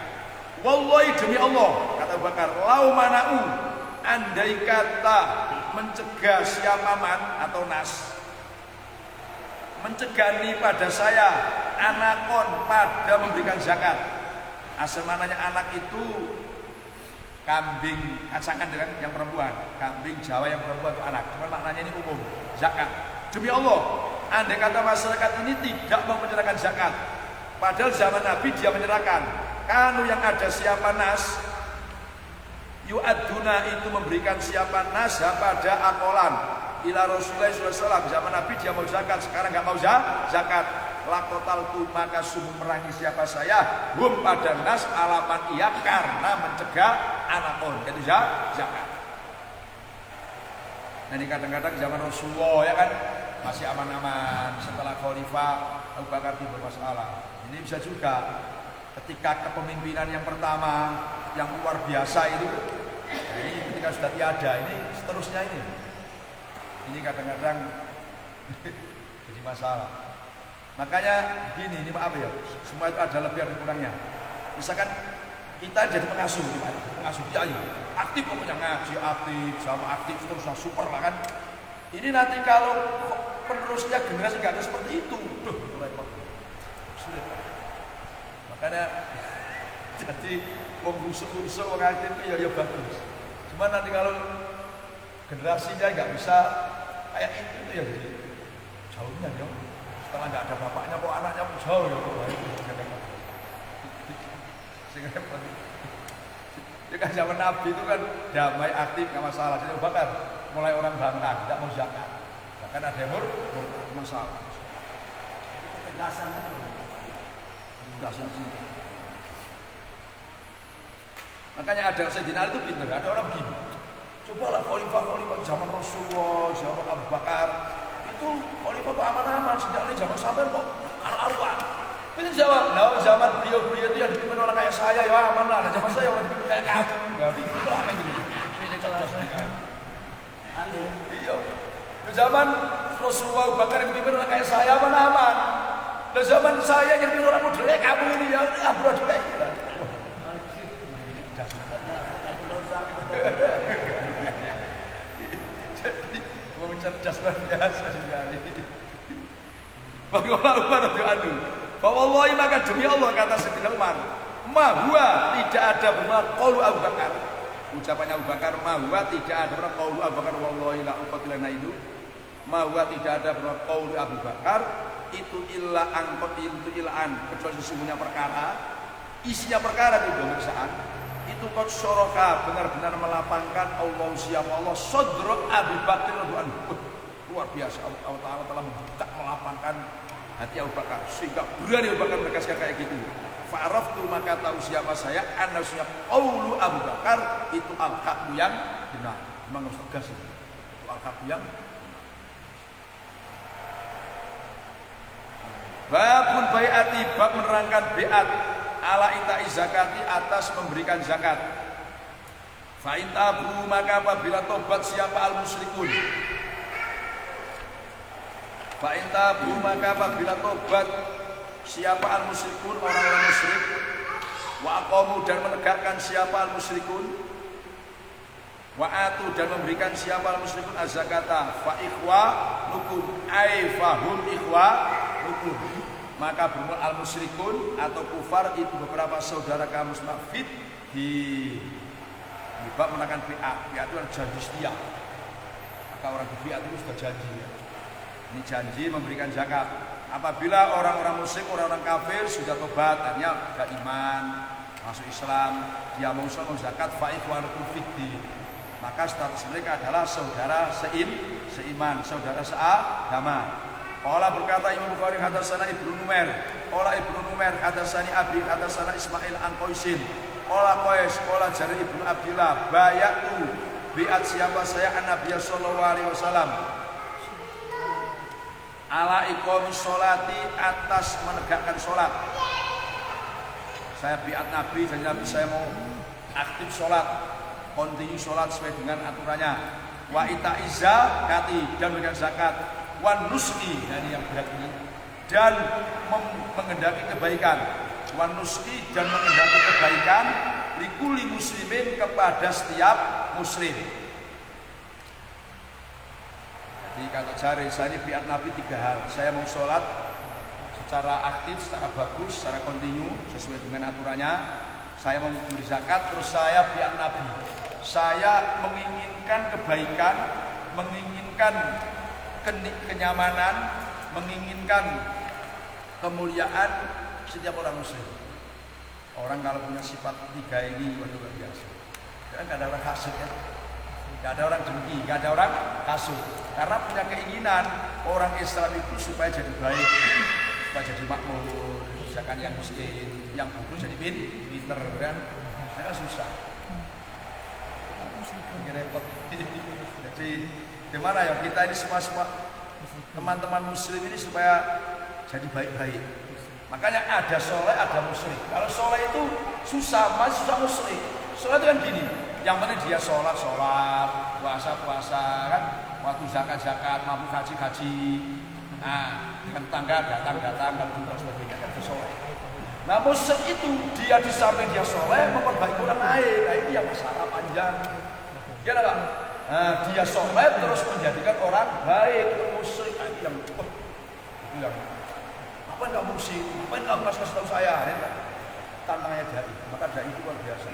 Wallahi demi Allah, kata Abu Bakar, lau mana'u, andai kata mencegah siapa man atau nas, mencegani pada saya anakon pada memberikan zakat. Asal mananya anak itu kambing kacangan dengan yang perempuan, kambing Jawa yang perempuan itu anak. Cuma maknanya ini umum, zakat. Demi Allah, andai kata masyarakat ini tidak mau menyerahkan zakat, padahal zaman Nabi dia menyerahkan. Kanu yang ada siapa nas, yu'aduna itu memberikan siapa nas pada akolan ila Rasulullah SAW. Zaman Nabi dia mau zakat, sekarang nggak mau zakat. Lakotal tu maka sungguh merangi siapa saya hum pada nas alaman iya karena mencegah anakon itu zakat. Nah ini kadang-kadang zaman Rasulullah ya kan masih aman-aman, setelah Khalifah Abu Bakar itu bermasalah. Ini bisa juga ketika kepemimpinan yang pertama yang luar biasa itu, ini ketika sudah tiada, ini seterusnya ini kadang-kadang jadi masalah. Makanya gini, ini maaf ya, semua itu ada lebih ada kurangnya. Misalkan kita jadi pengasuh dia aktif pokoknya ngaji aktif, sama aktif terus super lah kan. Ini nanti kalau penerusnya generasi gak ada seperti itu, repot, sulit. Makanya jadi membusuk-busuk orang aktif itu ya bagus. Cuma nanti kalau generasinya nggak bisa kayak itu ya jadi jauhnya ya. Setelah nggak ada bapaknya kok anaknya jauh ya kok. Ya kan zaman Nabi itu kan damai aktif nggak masalah. Jadi Bakar mulai orang bangkang tidak mau zakat. Bahkan ada yang masalah. Ketegasan Makanya ada Sayyidina Ali itu pintar, ada orang begini. Cobalah khalifah zaman Rasulullah, zaman Abu Bakar itu khalifah itu aman-aman, sejak ini zaman sahabat kok aru-aruan. Itu jawab, nah zaman beliau itu yang dipimpin orang kayak saya ya aman lah, zaman saya orang dipimpin kayak kamu. Enggak gitu lah kayak gini. Ini jelas. Iya. Di zaman Rasulullah Abu Bakar yang dipimpin orang kayak saya aman-aman. Di zaman saya yang dipimpin orang model kayak kamu ini ya abro jelek. Jadi mau cerdas luar biasa sekali. Bagaimana Umar adu? Wallahi maka demi Allah kata Sayyidina Umar, ma huwa tidak ada benar qaulu Abu Bakar. ucapannya Abu Bakar, mahwa tidak ada berapa qaulu Abu Bakar wallahi la uqatilana itu, mahwa tidak ada berapa qaulu Abu Bakar itu illa an kecuali sesungguhnya perkara, isinya perkara di pemeriksaan itu kot soroka benar-benar melapangkan Allah siapa Allah sodro Abu Bakar radhiyallahu anhu. Luar biasa, Allah Ta'ala telah membuka melapangkan hati Abu Bakar sehingga berani Abu Bakar menegaskan kayak gitu. Fa'araftu maka tahu siapa saya anasnya qaulu Abu Bakar itu al-haq yang benar. Memang harus tegas itu al-haq yang babun bai'ati, bab menerangkan bi'at ala ita'i zakati atas memberikan zakat. Fa'in tabu maka apabila tobat siapa al-musyrikun, fa'in tabu maka apabila tobat siapa al-musyrikun orang-orang musyrik, wa aqamu dan menegakkan siapa al-musyrikun, wa atu dan memberikan siapa al-musyrikun az-zakata, fa ikhwa nukum ay fahum ikhwa nukum, maka bermula al-musyrikun atau kufar itu beberapa saudara kamu fit di bab menekan bi'at. Bi'at itu janji setia, maka orang di bi'at itu sudah janji, ini janji memberikan zakat. Apabila orang-orang musyrik, orang-orang kafir sudah tobat, hanya sudah iman, masuk Islam, dia mau zakat, fa ikhwanukum fiddin, maka status mereka adalah saudara seiman, saudara seagama. Qala berkata Imam Bukhari hadatsana Ibnu Numair, qala Ibnu Numair hadatsani Abi hadatsana Ismail an Qaisin, qala Qais qala Jarir Ibnu Abdillah bayatu bi'at siapa saya an Nabi sallallahu alaihi wasallam ala iqamis sholati atas menegakkan sholat. Saya biat Nabi, jadi Nabi saya mau aktif sholat, kontinu sholat sesuai dengan aturannya. Wa ita'iz zakati dan memberikan zakat, wan nuski dari yang berat ini, dan mengendaki kebaikan, wan nuski dan mengendaki kebaikan likuli muslimin kepada setiap muslim. Jadi kata Jarir, saya ini biat Nabi 3 hal. Saya mau sholat secara aktif, secara bagus, secara kontinu sesuai dengan aturannya. Saya mau memberi zakat, terus saya biat Nabi. Saya menginginkan kebaikan, menginginkan kenyamanan, menginginkan kemuliaan setiap orang muslim. Orang kalau punya sifat 3 ini luar biasa. Kan gak ada orang hasud ya, gak ada orang dengki, gak ada orang hasud. Karena punya keinginan orang Islam itu supaya jadi baik, supaya jadi makmur, misalkan yang miskin, yang bodoh jadi pinter kan, mereka susah. Ini repot. Jadi gimana ya kita ini semua teman-teman muslim ini supaya jadi baik-baik. Makanya ada soleh, ada musyrik. Kalau soleh itu susah, masih susah musyrik. Soleh itu kan gini, yang penting dia sholat, puasa kan, waktu zakat, mampu haji. Nah, dengan tangga datang, dan sebagainya kan soleh. Nah, musyrik itu dia di samping dia soleh memperbaiki orang lain. Nah, ini yang masalah panjang. Ya Pak. Nah, dia soleh terus menjadikan orang baik, musyrik. Nah, ini yang apa enggak musik? Apa enggak kasih tahu saya? Tantangannya dai. Maka dai itu luar biasa.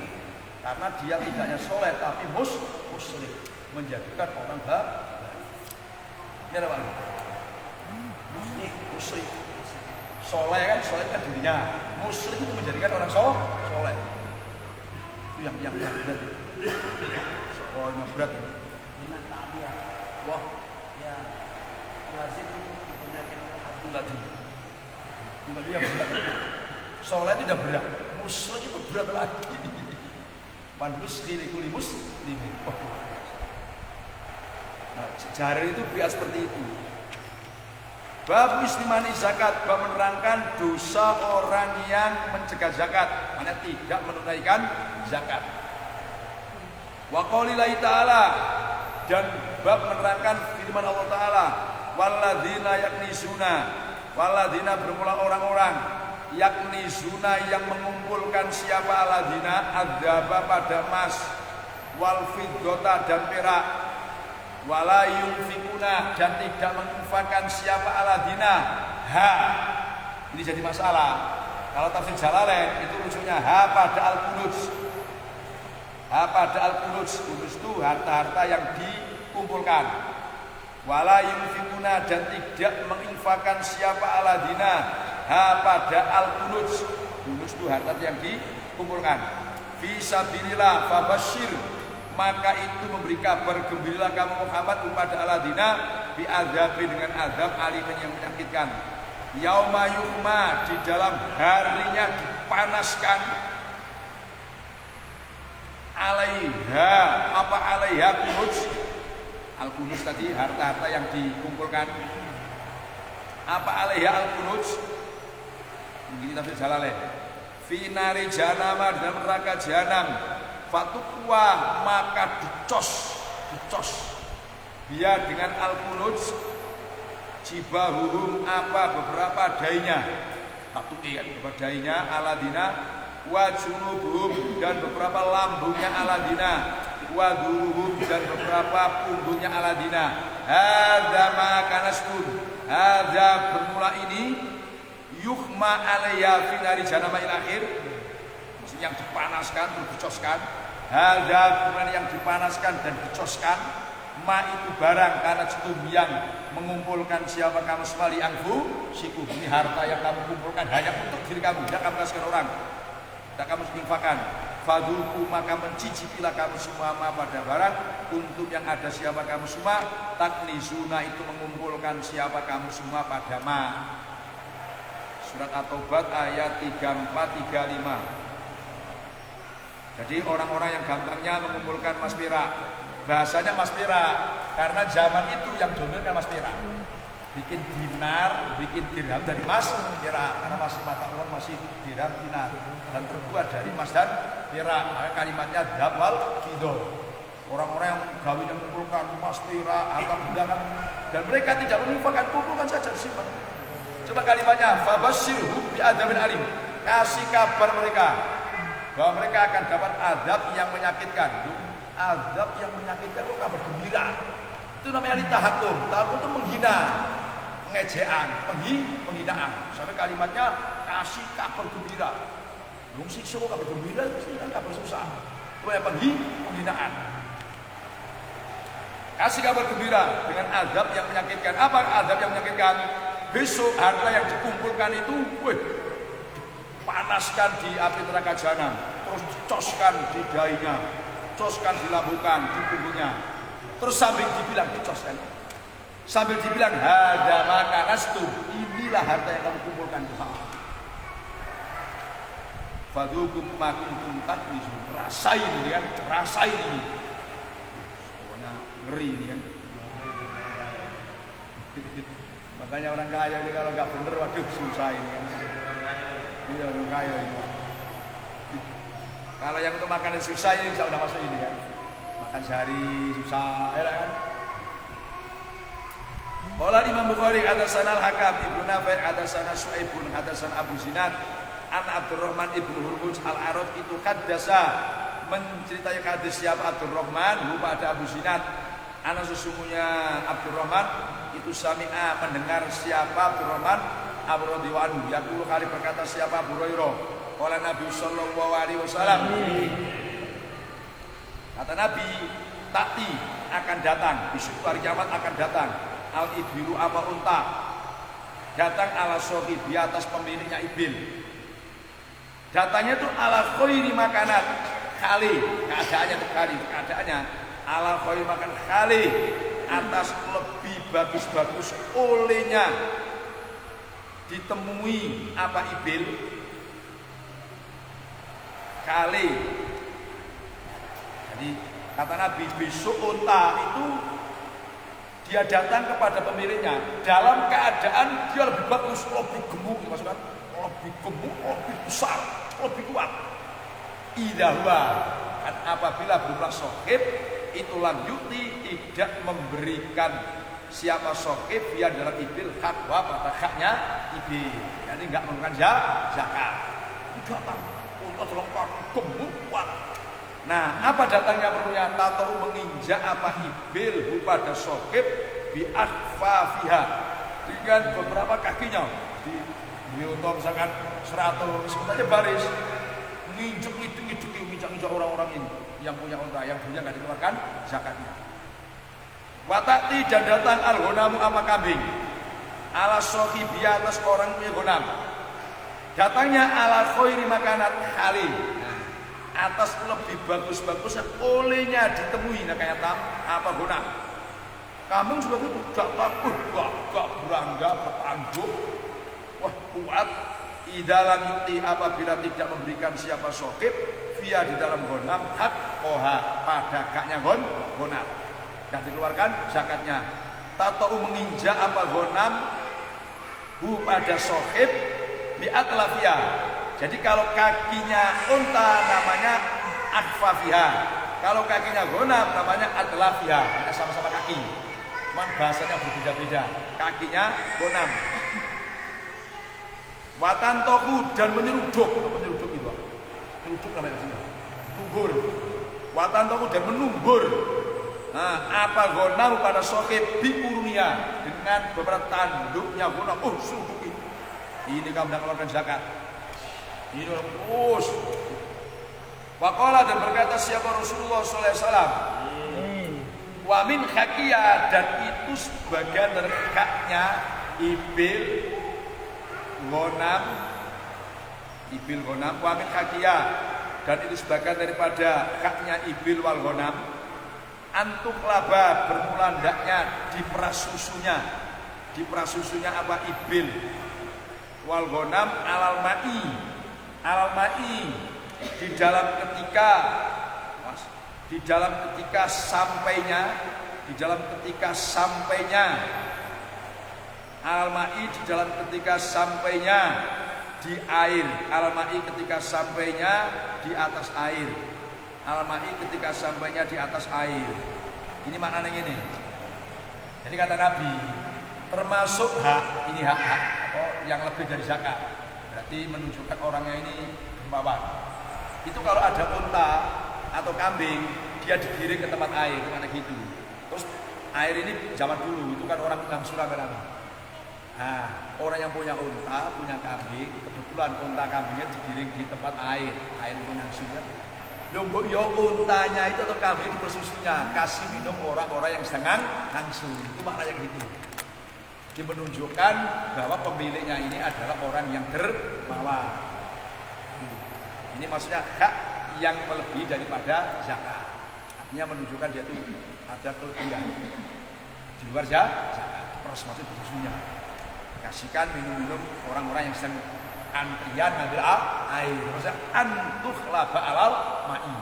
Karena dia tidak hanya soleh tapi musyrik, menjadikan orang baik. Ini apa? Musyrik. Soleh kan dirinya. Musyrik itu menjadikan orang soleh. Itu yang berat. Oh, yang berat. Wah, ya lazim penyakit hati lagi. Dia berat. Soleh tidak berat. Musyrik itu berat lagi. Panbus kuli muslimin. Nah, Jarir itu biasa seperti itu. Bab muslimani zakat, bab menerangkan dosa orang yang mencegah zakat, mana tidak menunaikan zakat. Wa qaulillahi ta'ala, dan bab menerangkan firman Allah Ta'ala, walladzina yaknizuna, walladzina bermula orang-orang yaknizuna yang mengumpulkan siapa alladzina adzaba pada emas, wal fiddata dan perak, wala yunfikuna dan tidak menginfakkan siapa alladzina ini jadi masalah. Kalau tafsir Jalalain itu rujunya ha pada al-Quds. pada al-kunuz. Kunuz itu harta-harta yang dikumpulkan. Wala yunfikuna, dan tidak menginfakkan siapa aladina pada al-kunuz. Kunuz itu harta yang dikumpulkan. Fisabilillah fabasyir, maka itu memberi kabar gembira kamu Muhammad kepada aladina bi adzabin, dengan azab alimin yang menyakitkan. Yauma yuhma, di dalam harinya dipanaskan, alaiha, apa alaiha kunuz. Al-kunuz tadi harta-harta yang dikumpulkan. Apa alaiha al-kunuz? Ini tafsir Jalalain. Fi nari jahanam, dalam neraka jahanam. Fatukwa, maka dicos dia dengan al-kunuz. Jibahuhum, apa beberapa dainya. Fatuki kan beberapa dainya aladina. Wa junubuhum, dan beberapa lambungnya aladina. Wa duruhum, dan beberapa punggungnya aladina. Hadza ma kanastum, hadza bermula ini yuhma alayya fi nari jahannam il akhir, maksudnya yang dipanaskan terus dicoskan. Hadza kemudian yang dipanaskan dan dicoskan, ma itu barang kanastum yang mengumpulkan siapa kamu semali angfu siku, ini harta yang kamu kumpulkan hanya untuk diri kamu, tidak kamu kasihkan orang, tidak kamu infakkan. Fadhuku, maka mencicipilah kamu semua ma pada barang untuk yang ada siapa kamu semua. Taknizuna, itu mengumpulkan siapa kamu semua pada ma. Surat At-Taubat ayat 34-35. Jadi orang-orang yang gampangnya mengumpulkan mas perak, bahasanya mas perak, karena zaman itu yang dominan mas perak. Bikin dinar, bikin dirham dari mas perak, karena masih mata uang masih dirham dinar dan terbuat dari mas dan perak. Maka kalimatnya dabal fido. Orang-orang yang gawinya mengumpulkan mas perak, harta benda, dan mereka tidak menginfakkan, kumpulkan saja disimpan. Coba kalimatnya fabasyirhum bi'adzabin alim, kasih kabar mereka bahwa mereka akan dapat azab yang menyakitkan. Azab yang menyakitkan itu kabar gembira. Itu namanya litahakum. Tahakum itu menghina, pengejaan, penghinaan. Sampai kalimatnya kasih kabar gembira. Belum siksa kok kabar gembira, itu kan kabar susah. Itu yang penghinaan. Kasih kabar gembira dengan azab yang menyakitkan. Apa azab yang menyakitkan? Besok harta yang dikumpulkan itu, panaskan di api neraka jahanam, terus coskan di dahinya, coskan di lambungkan, di punggungnya. Terus sambil dibilang dicoskan, sambil dibilang hada maka nastum, inilah harta yang kamu kumpulkan. Fadhukum ma kuntum taknizun, rasain ini kan, rasain ini. Pokoknya ngeri ini kan. Makanya orang kaya ini kalau nggak bener, waduh susah ini kan. Iya orang kaya ini. Kalau yang untuk makan susah ini bisa udah masuk ini kan. Makan sehari susah, ya kan. Qala Imam Bukhari hadatsana Al-Hakam Ibnu Nafi' hadatsana Su'aibun hadatsana Abu Zinad an Abdurrahman Ibnu Hurmuz Al-Arad, itu hadasa menceritai hadis siapa Abdurrahman pada Abu Zinad. Ana sesungguhnya Abdurrahman itu sami'a mendengar siapa Abdurrahman Abu radhiyallahu anhu yaqulu, kali berkata siapa Abu Hurairah, qala Nabi sallallahu alaihi wasallam, kata Nabi, takti akan datang, besok hari kiamat akan datang, al ibilu ama unta, datang ala sohi di atas pemiliknya ibil, datangnya itu ala khairi makanat kali, keadaannya ala khairi makan kali, atas lebih bagus-bagus olehnya ditemui apa ibil kali. Jadi kata Nabi, besok unta itu dia datang kepada pemiliknya dalam keadaan dia lebih bagus, lebih gemuk, maksudnya lebih gemuk, lebih besar, lebih kuat. Idahwa, kan apabila berulah sohib itu lanjuti tidak memberikan siapa sohib dia dalam ibil hak pada haknya ibil, jadi nggak mengeluarkan zakat. Datang untuk terlengkap gemuk kuat. Nah, apa datangnya perlunya? Tahu menginjak apa ibil pada sohib bi akfafiha, dengan beberapa kakinya di unta misalkan 100 aja baris nginjek orang-orang ini yang punya unta, yang punya nggak dikeluarkan zakatnya. Watati dan datang al-ghonamu apa kambing ala sohibi atas orang punya ghanam. Datangnya ala khairi makanat halil atas lebih bagus-bagusnya olehnya ditemui. Nah kayak apa ghanam. Kambing juga itu gak takut, gak berangga, bertangguh, wah kuat. Idalam yuti apabila tidak memberikan siapa sohib via di dalam ghanam hak koha pada haknya ghanam dan dikeluarkan zakatnya. Tatou menginjak apa ghanam hu pada sohib biat lafia. Jadi kalau kakinya unta namanya adfafia, kalau kakinya ghanam namanya adlafia. Kita sama-sama kaki, cuman bahasanya berbeda-beda. Kakinya ghanam. Watan toku dan menyeruduk itu, menyeruduk namanya sini, numbur. Watan toku dan menumbur. Nah, apa ghanam pada sohib biurunia dengan beberapa tanduknya ghanam. Oh, subuh ini kamu tidak keluarkan zakat. Ini terus. Waqala dan berkata siapa Rasulullah SAW. Wa min hakiyah dan itu sebagian dari haknya ibil ghanam, wa min hakiyah dan itu sebagian daripada haknya ibil wal ghanam. Antuk laba bermula hendaknya diperas susunya apa ibil wal ghanam alal ma'i di dalam ketika sampainya al-ma'i di dalam ketika sampainya di air. Al-ma'i ketika sampainya di atas air. Al-ma'i ketika sampainya di atas air. Ini maknanya ini. Jadi kata Nabi, termasuk hak yang lebih dari zakat. Berarti menunjukkan orangnya ini dermawan. Itu kalau ada unta atau kambing, dia digiring ke tempat air, mana gitu. Terus air ini zaman dulu itu kan orang langsung rame-rame. Nah, orang yang punya unta, punya kambing, kebetulan unta kambingnya digiring di tempat air itu langsungnya. Lombok yo untanya itu atau kambing bersusunya kasih minum orang-orang yang sedang langsung. Itu maknanya gitu. Ini menunjukkan bahwa pemiliknya ini adalah orang yang dermawan. Ini maksudnya hak yang melebihi daripada zakat. Artinya menunjukkan dia itu ada kelebihan di luar zakat. Terus maksud bersusunya. Kasihkan minum-minum orang-orang yang sedang antrian ngambil air. Maksudnya antuh laba alal ma'i.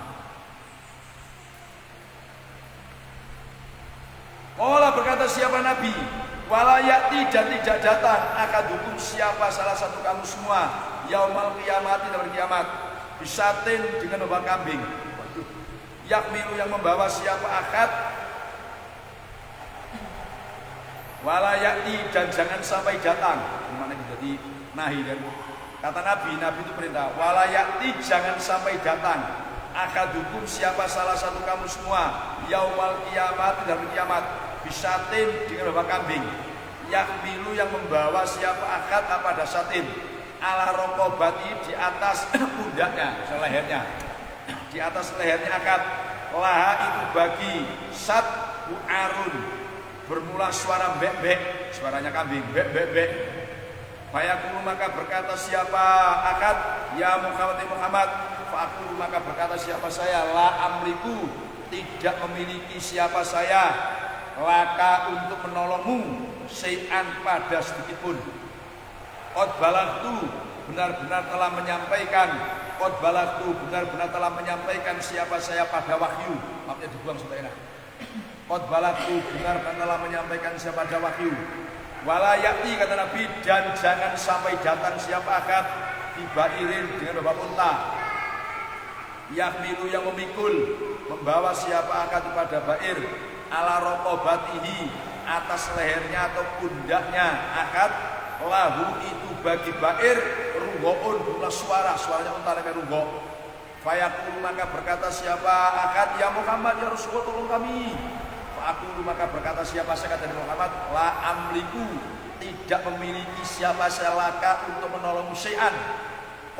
Allah berkata siapa Nabi, walayati dan tidak datang akan dukung siapa salah satu kamu semua yaumal qiyamati dan berkiamat bisatin dengan membawa kambing. Yakmilu yang membawa siapa akad walayati dan jangan sampai datang. Gimana jadi nahi dan kata Nabi itu perintah. Walayati jangan sampai datang. Akadukum siapa salah satu kamu semua yaumal kiamat dan kiamat bisatin dengan membawa kambing. Yakmilu yang membawa siapa akad pada satin ala rokobati di atas pundaknya, lehernya. Di atas lehernya akad. Laha itu bagi sat bu'arun bermula suara bek-bek, suaranya kambing, bek-bek-bek. Fayaqulu maka berkata siapa akad ya Muhammad, fa'aqulu maka berkata siapa saya la amliku tidak memiliki siapa saya laka untuk menolongmu syai'an pada sedikit pun. Qad balagtu benar-benar telah menyampaikan siapa saya pada wahyu. Maksudnya dibuang supaya enak. Qad balagtu benar-benar telah menyampaikan siapa pada wahyu. Walayati kata Nabi dan jangan sampai datang siapa akad dibairin dengan bawa unta. Yahmilu yang memikul membawa siapa akad kepada bair ala rokobatihi atas lehernya atau pundaknya akad lahu itu bagi bair rugoun pula suaranya unta dengan rugo. Fayaqul maka berkata siapa akad ya Muhammad ya Rasulullah tolong kami. Aku maka berkata siapa saya kata Muhammad la amliku tidak memiliki siapa saya laka untuk menolong syai'an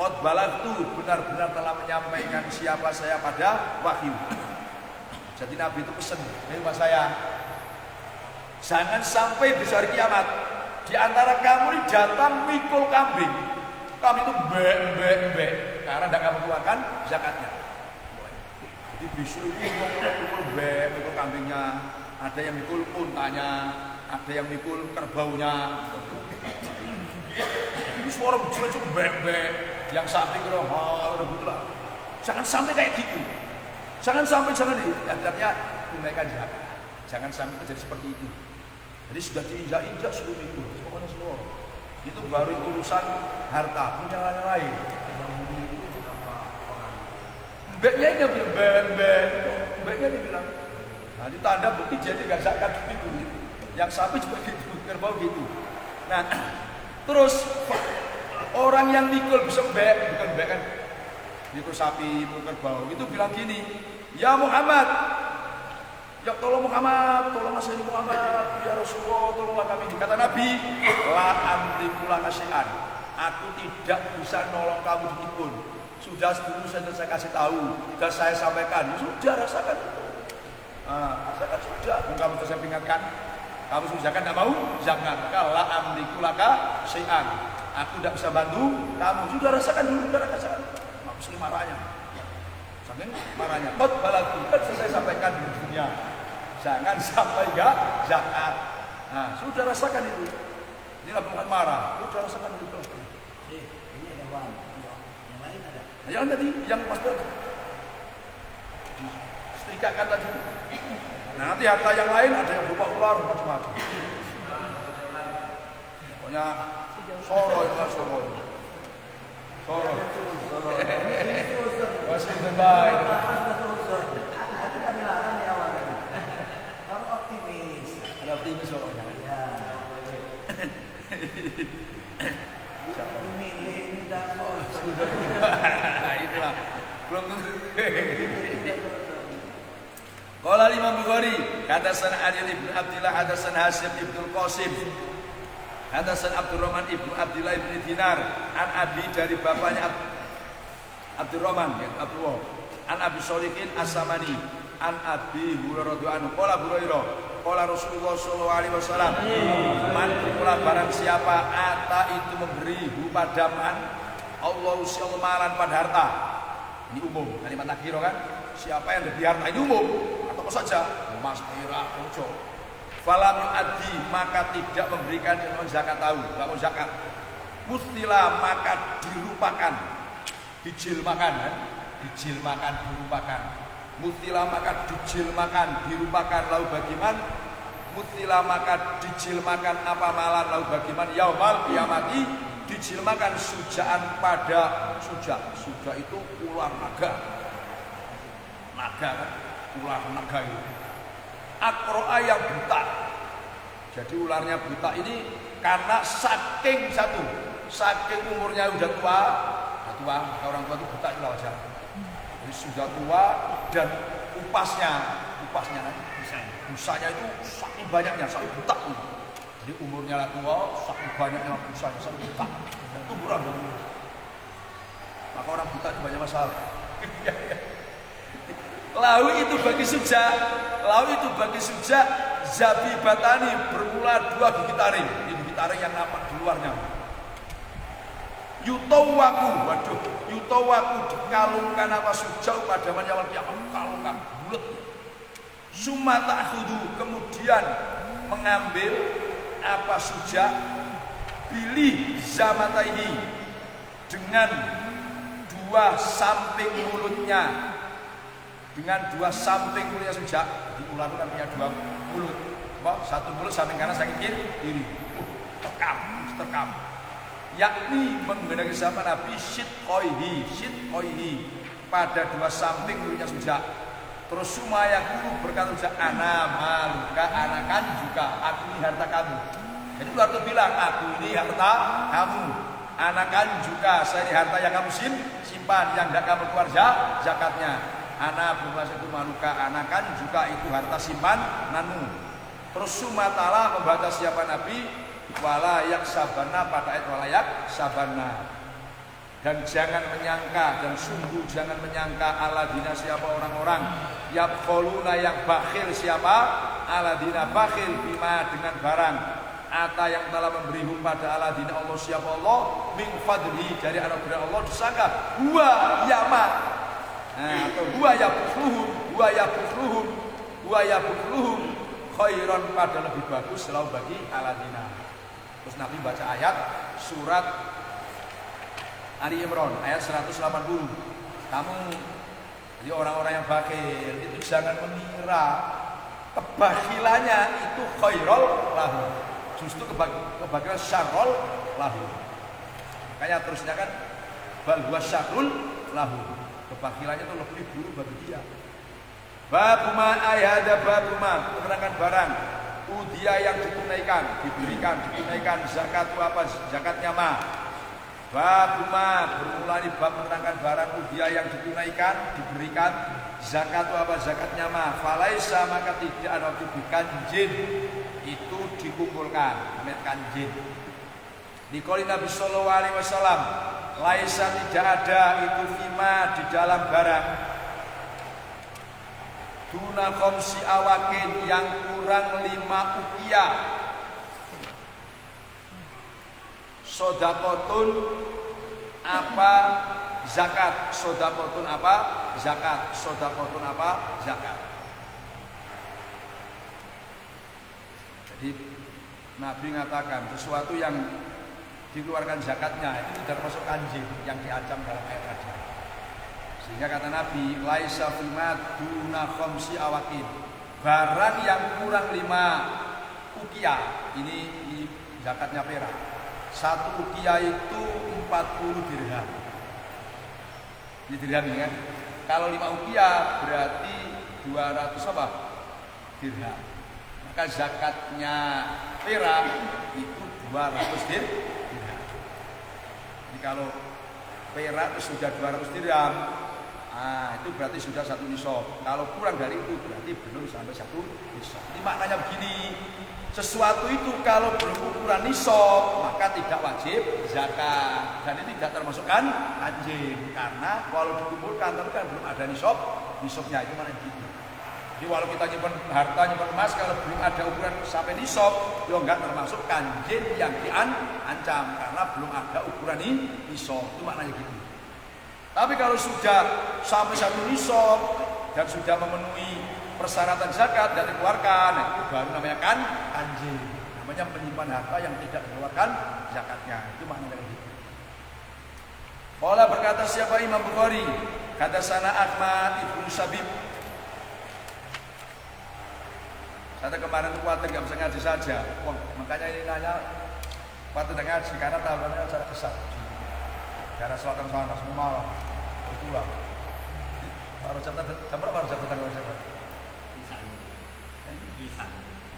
Qad itu benar-benar telah menyampaikan siapa saya pada wahyu. Jadi Nabi itu pesan, ini saya, jangan sampai besok hari kiamat di antara kamu ini datang mikul kambing. Kami itu mbek karena tidak kamu keluarkan zakatnya. Jadi besok ini mikul mbek, mikul kambingnya, ada yang mikul untanya, ada yang mikul kerbaunya. Ini suara bujuk mbek, yang samping udah betul. Jangan sampai kayak gitu. Jangan artinya tunaikan zakat. Jangan sampai terjadi seperti itu. Jadi sudah diinjak-injak seluruh itu, pokoknya semua. Itu baru urusan harta, punya yang lain. Mbeknya ini mbeknya dia bilang. Nah, itu tanda bukti jadi gak zakat gitu. Yang sapi juga gitu, kerbau gitu. Nah, terus orang yang mikul bisa bukan mbek kan? Mikul sapi, mikul kerbau, itu bilang gini, ya Muhammad, ya tolong Muhammad, tolong asli Muhammad, ya Rasulullah, tolonglah kami. Kata Nabi, la amliku laka syai'an. Aku tidak bisa nolong kamu sedikitpun. Sudah dulu saya kasih tahu, sudah saya sampaikan, sudah rasakan itu. Rasakan sudah. Kamu sudah saya peringatkan, kamu sudah zakat tidak mau, jangan. La amliku laka syai'an. Aku tidak bisa bantu kamu. Sudah rasakan dulu, sudah rasakan. Maksudnya marahnya. Sampai marahnya. Qad balagtu, kan saya sampaikan di dunia. Jangan sampai enggak zakat. Nah, sudah rasakan itu. Inilah bukan marah. Sudah rasakan itu. Ini ada uang. Yang lain ada. Yang tadi, yang pas setrikakan tadi. Nah, nanti harta yang lain ada yang berupa ular macam-macam. Pokoknya Soro itu Soro. Masih terbaik. Kamu optimis. Ada optimis soalnya. Ya. Ini dapat. Itulah. Belum tentu. Qala Imam Bukhari, hadatsana Ali bin Abdullah, hadatsana Hasyim bin Qasim, hadatsana Abdurrahman ibnu Abdullah bin Dinar, an Abi dari bapaknya Abdurrahman bin Abdullah, an Abi Sholikin As-Samani, an Abi Hurairah radhiyallahu anhu, qala Hurairah, qala Rasulullah sallallahu alaihi wasallam, man pula barang siapa ata itu memberi pada man Allahu malan pada harta. Ini umum, kalimat akhir kan? Siapa yang lebih harta ini umum atau apa saja, emas, perak, ojo. Falam yu'addi, maka tidak memberikan non zakat tahu, enggak mau zakat. Mustila, maka dilupakan, dijilmakan, kan? Dijilmakan, dilupakan. Mustila, maka dijilmakan, dilupakan. Lalu bagaimana? Mustila, maka dijilmakan apa malan, lalu bagaimana? Yaumal qiyamati, dijilmakan sujaan pada suja. Suja itu ular naga. Naga kan? Ular naga itu. Akroa yang buta. Jadi ularnya buta ini karena saking umurnya udah tua, orang tua itu buta itu wajar. Jadi sudah tua dan upasnya kan, busanya itu saking banyaknya, saking buta itu. Jadi umurnya lah tua, saking banyaknya busanya, saking buta. Itu buram. Maka orang buta itu banyak masalah. Lau itu bagi suja zabi batani bermula 2 gigi taring. Ini gigi taring yang nampak di luarnya. Yutawaku dikalungkan apa suja pada yaumil qiyamah, kalungkan bulat. Summa ta'khudhu, kemudian mengambil apa suja pilih zamataihi dengan 2 samping mulutnya. Dengan 2 samping mulutnya sujak. Di ular itu kan punya 2 mulut. Satu mulut samping kanan, samping kiri. Terkam. Yakni mengenai zaman Nabi shitqoihi pada 2 samping mulutnya sujak. Terus Sumaya guru berkata sujak, ana maluka, anakan juga, aku ini harta kamu. Jadi ular itu bilang, aku ini harta kamu. Anakan juga, saya ini harta yang kamu simpan, yang tidak kamu keluar zakatnya. Anak bermaksud maluka, anakan juga itu harta simpananmu. Terus sumatala membaca siapa Nabi walayak sabana pada ayat walayak sabana. Dan jangan menyangka, dan sungguh jangan menyangka aladina siapa orang-orang yabkhuluna yang bakhil siapa, aladina bakhil bima dengan barang ata yang telah memberi pada aladina Allah siapa Allah min fadli dari anugerah Allah disangka huwa yama, atau huwa yabkhuluhum khairan pada lebih bagus selalu bagi aladina. Terus Nabi baca ayat surat Ali Imran ayat 180. Kamu jadi orang-orang yang bakhil itu jangan mengira kebakhilannya itu khairul lahu, justru kebakhilan syarrul lahu. Makanya terusnya kan bal huwa syarrul lahu, kebakhilannya itu lebih buruk bagi dia. Babuma ayada babuma, keterangan barang udia yang ditunaikan, ditunaikan zakat apa zakatnya mah. Babuma bermula di bab menerangkan barang udia yang ditunaikan, diberikan zakat apa zakatnya mah. Falaisa maka tidak ada kanjin itu dikumpulkan, namanya kanjin. Di qauli Nabi sallallahu alaihi wasallam, laisa tidak ada itu fima di dalam barang duna khamsi awakin yang kurang 5 uqiyah. Sodakotun apa zakat, sodakotun apa zakat, sodakotun apa zakat. Jadi Nabi mengatakan sesuatu yang dikeluarkan zakatnya itu tidak termasuk kanjil yang diancam dalam ayat tadi. Sehingga kata Nabi laisa fima duna khamsi awakin, barang yang kurang 5 uqiyah, ini zakatnya perak. 1 uqiyah itu 40 dirham. Ini dirham ini kan. Kalau 5 uqiyah berarti 200 apa? Dirham. Maka zakatnya perak itu 200 dirham. Jadi kalau perak itu sudah 200 dirham, itu berarti sudah 1 nisab. Kalau kurang dari itu berarti belum sampai 1 nisab. Ini maknanya begini. Sesuatu itu kalau belum ukuran nisab maka tidak wajib zakat, dan ini tidak termasuk kanjil karena walau dikumpulkan tapi kan belum ada nisabnya itu mana gitu. Jadi walau kita nyimpen harta, nyimpen emas, kalau belum ada ukuran sampai nisab itu enggak termasuk kanjil yang diancam karena belum ada ukuran nisab, itu maknanya gitu. Tapi kalau sudah sampai 1 nisab dan sudah memenuhi persyaratan zakat dan dikeluarkan, itu baru namanya kanjil. Namanya menyimpan harta yang tidak mengeluarkan zakatnya. Itu maknanya gitu. Qala berkata siapa Imam Bukhari, kata sana Ahmad ibnu Sabib. Saya kemarin tuh khawatir nggak bisa ngaji saja. Wah, makanya ini nanya khawatir ngaji karena tahuannya acara kesat. Daerah selatan sana semua itulah. Baru jam berapa tanggal siapa?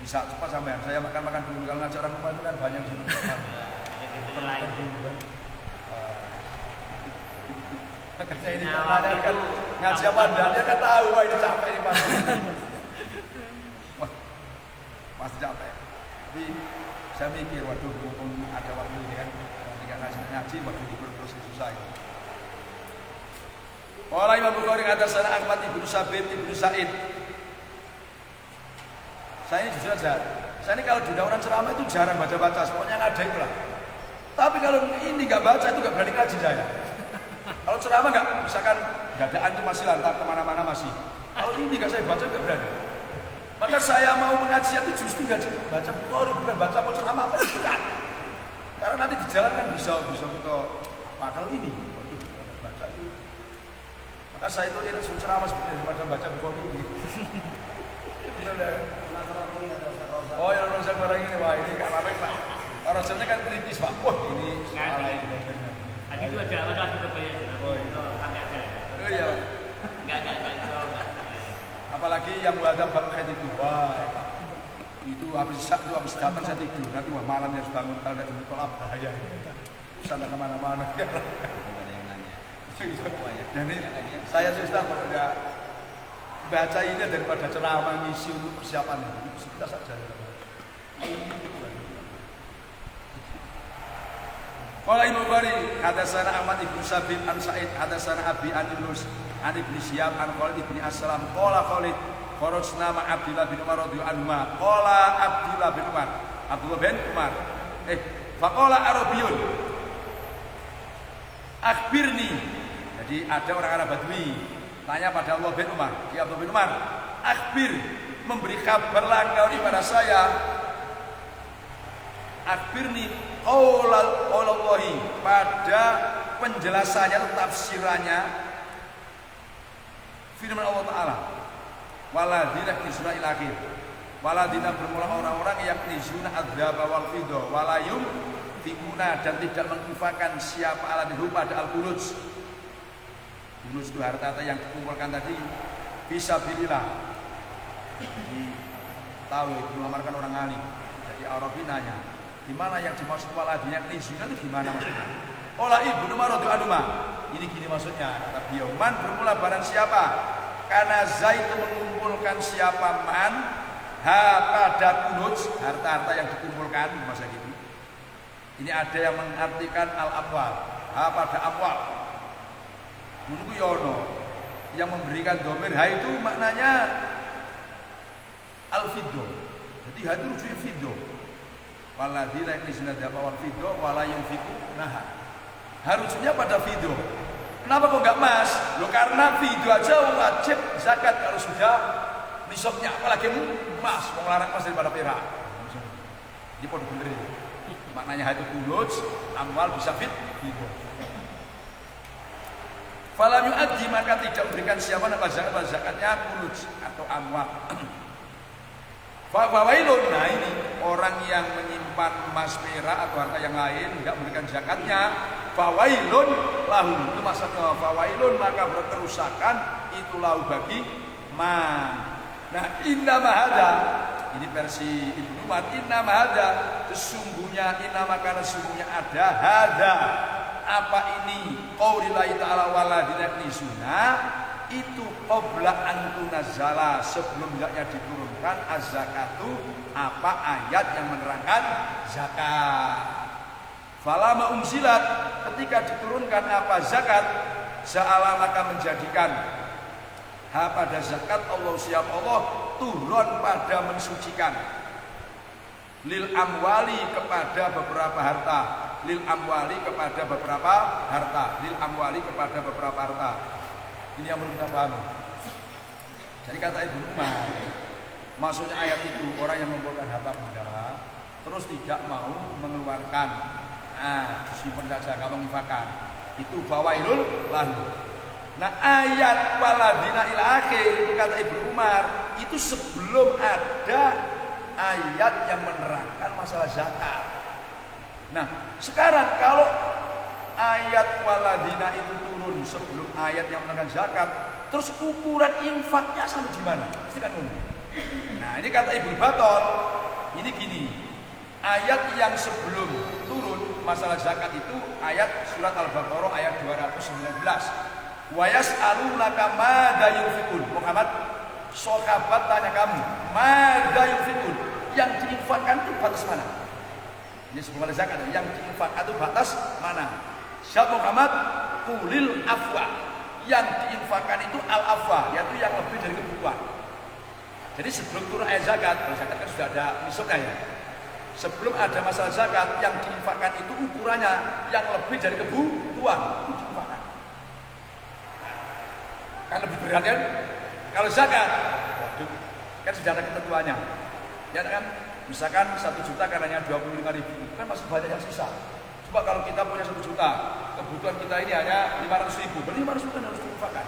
Bisa cepat sampean. Saya makan dulu kalau ngajar orang rumah itu kan banyak sih. Kerja ini kan ngaji apa dia kan tahu wah ini capek ini Pak. Pasti capek. Tapi saya mikir waduh mumpung ada waktu ini kan ketika ngaji waktu libur terus susah itu. Qala Imam Bukhari hadatsana Ahmad ibnu Sabit ibnu Sa'id. Saya ini jujur saja, saya ini kalau diundang orang ceramah itu jarang baca-baca, pokoknya nggak ada itu lah. Tapi kalau ini nggak baca itu nggak berani ngaji saya. Kalau ceramah nggak, misalkan nggak ada antum masih lantar kemana-mana masih. Kalau ini nggak saya baca nggak berani. Maka saya mau mengaji itu justru nggak baca Bukhari, bukan baca mau ceramah apa bukan. Karena nanti di jalan kan bisa kita pakal ini. Baca itu. Maka saya itu enak ceramah sebenarnya daripada baca Bukhari ini. Oh ya Rasul barang ini, wah ini gak apa-apa Pak. Rasulnya kan kritis Pak. Wah ini salah ini. Tadi itu ada apa lagi banyak. Oh iya. Enggak. Apalagi yang ada banget itu, wah itu habis datang saya tidur, nanti wah malam harus bangun kalau ada jempol apa bahaya. Sana kemana-mana. Ada yang nanya. Jadi saya susah udah baca ini daripada ceramah ngisi untuk persiapan itu kita saja. Qala Imam Bukhari hadatsana Ahmad ibn Sabit an Sa'id hadatsana Abi an Yunus an Ibnu Syihab an Khalid ibn Aslam qala Khalid kharajna ma Abdullah bin Umar radhiyallahu anhu qala Abdullah bin Umar faqala Arabiyyun akhbirni. Jadi ada orang Arab Badui tanya pada Allah bin Umar, ya Abdullah bin Umar, akhbir, memberi kabarlah engkau kepada saya, akhbirni qaulallahi, pada penjelasannya atau tafsirannya firman Allah Ta'ala, waladina kisuna il akhir, waladina bermula orang-orang yang kisuna adzaba wal fidha walayum fikuna, dan tidak menginfakkan siapa aladhu pada al-quruj. Quruj itu harta yang dikumpulkan tadi fisabilillah. Tahu itu mengamarkan orang alim. Jadi Arabi nanya, gimana yang dimaksud waladina kisuna itu gimana maksudnya? Ola Ibnu Umar radhiyallahu anhu. Ini gini maksudnya, kata beliau, man bermula barang siapa, karena Zaid mengumpulkan siapa man pada kunuj, harta-harta yang dikumpulkan masa gitu. Ini ada yang mengartikan al-amwal, pada amwal. Menunggu yono yang memberikan domir itu maknanya al-fiddo. Jadi hati rujuknya fiddo. Waladina yaknizuna dzaba wal fiddo wala yunfiqu naha. Harusnya pada fiddo. Kenapa kok enggak emas? Loh karena fiddo aja wajib zakat kalau sudah nisabnya, apalagi emas, wong larang emas daripada perak. Ini podo bener itu. Maknanya itu kunuj, amwal bisa fiddo. Falam yu'addi, maka tidak memberikan siapa nama zakatnya kunuj atau amwal. Fawailun, nah ini orang yang menyimpan emas perak atau harta yang lain tidak memberikan zakatnya, fawailun lahu, itu maksudnya fawailun, maka berkerusakan itu lahu bagi man. Nah innama hadza, ini versi Ibnu Umar, innama hadza, sesungguhnya innama, karena sesungguhnya ada hadza, apa ini qaulillahi ta'ala waladina yaknizuna, itu qabla an tunazzala, sebelum hendaknya diturunkan az-zakatu, apa ayat yang menerangkan zakat. Falama unzilat, ketika diturunkan apa zakat, sa'ala, maka menjadikan pada zakat Allah, siap Allah turun pada mensucikan, lil amwali, kepada beberapa harta, lil amwali kepada beberapa harta, lil amwali kepada beberapa harta. Ini yang perlu kita pahami. Jadi kata Ibnu Umar, maksudnya ayat itu orang yang mengumpulkan harta benda terus tidak mau mengeluarkan, disimpan saja, nggak menginfakkan, itu fawailul lahu. Nah ayat waladina ila akhir, kata Ibnu Umar, itu sebelum ada ayat yang menerangkan masalah zakat. Nah sekarang kalau ayat waladina itu turun sebelum ayat yang menerangkan zakat, terus ukuran infaknya sampai di mana? Pasti kan umum. Nah ini kata Ibnu Battal, ini gini, ayat yang sebelum turun masalah zakat itu ayat surat Al-Baqarah ayat 219. Wa yas'alunaka madza yunfiqun. Muhammad, sahabat tanya kamu, madza yunfiqun, yang diinfakkan itu batas mana? Ini sebelum zakat, yang diinfakkan itu batas mana? Syekh Muhammad, qulil afwa, yang diinfakkan itu al-afwa, yaitu yang lebih dari kebutuhan. Jadi sebelum turun ayat zakat, kalau zakat kan sudah ada nisabnya ya. Sebelum ada masalah zakat, yang diinfakkan itu ukurannya yang lebih dari kebutuhan, itu diinfakkan. Kan lebih berat kan? Kalau zakat, waduh, kan sudah ada ketentuannya. Ya kan? Misalkan 1 juta karenanya 25.000, kan masih banyak yang sisa. Coba kalau kita punya 1 juta, kebutuhan kita ini hanya 500.000, berarti 500.000 harus diinfakkan.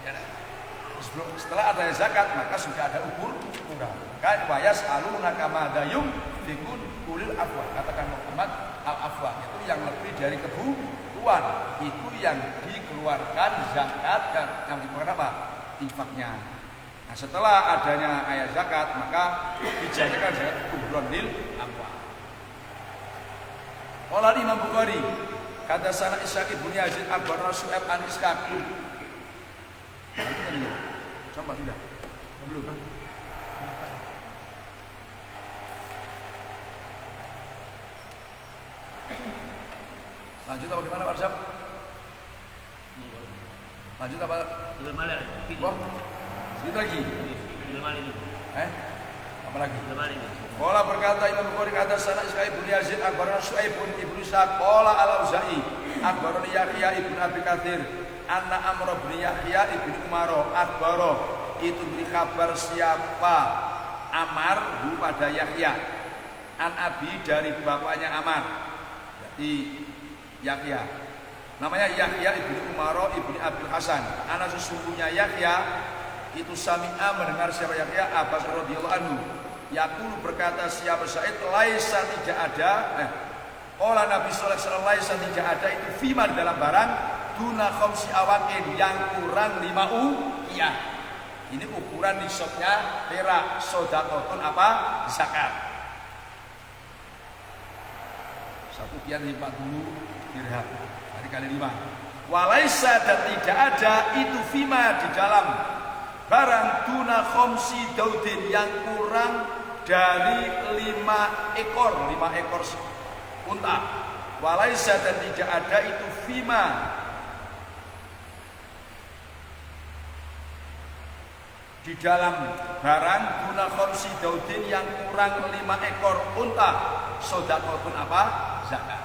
Ya kan? Setelah adanya zakat, maka sudah ada ukuran. Kan wayas alunaka madza yunfiqun qulil afwa. Katakan Muhammad al-afwa, itu yang lebih dari kebutuhan, itu yang dikeluarkan zakat, dan yang dikeluarkan apa? Infaknya. Nah setelah adanya ayat zakat, maka dijadikan zakat kubron lil amwal. Qala Imam Bukhari, kata sana Ishaq ibn Yazid akhbarana Su'aib an Ishaq. Coba sudah. Belum kan? Lanjut apa gimana Pak Syam? Lanjut apa? Belum ada. Wah, sedikit lagi. Belum ada ini. Apa lagi? Belum ada ini. Qala berkata Imam Bukhari kata sana Ishaq bin Yazid akhbarana Su'aib bin Ishaq qala al-Auza'i akhbarana Yahya ibn Abi Katsir anna Amr bin Yahya ibn Umar akhbaro itu beri kabar siapa Amar pada Yahya an Abi dari bapaknya Amar. Jadi Yahya namanya Yahya ibn Umar ibn Abdul Hasan. Ana sesungguhnya Yahya itu sami'a mendengar siapa Yahya Abbas radhiyallahu anhu yaqulu berkata siapa Sa'id laisa tidak ada qala Nabi sallallahu alaihi wasallam laisa tidak ada itu fima di dalam barang duna khamsi awakin yang kurang 5 uqiyah. Ini ukuran nisabnya perak sedekahun apa? Zakat. 1 uqiyah 40 dirham. Kali 5. Walaisa dan tidak ada itu fima di dalam barang tuna khomsi daudin yang kurang dari 5 ekor unta. Walaisa dan tidak ada itu fima di dalam barang tuna khomsi daudin yang kurang 5 ekor unta. Sedekah pun apa? Zakat.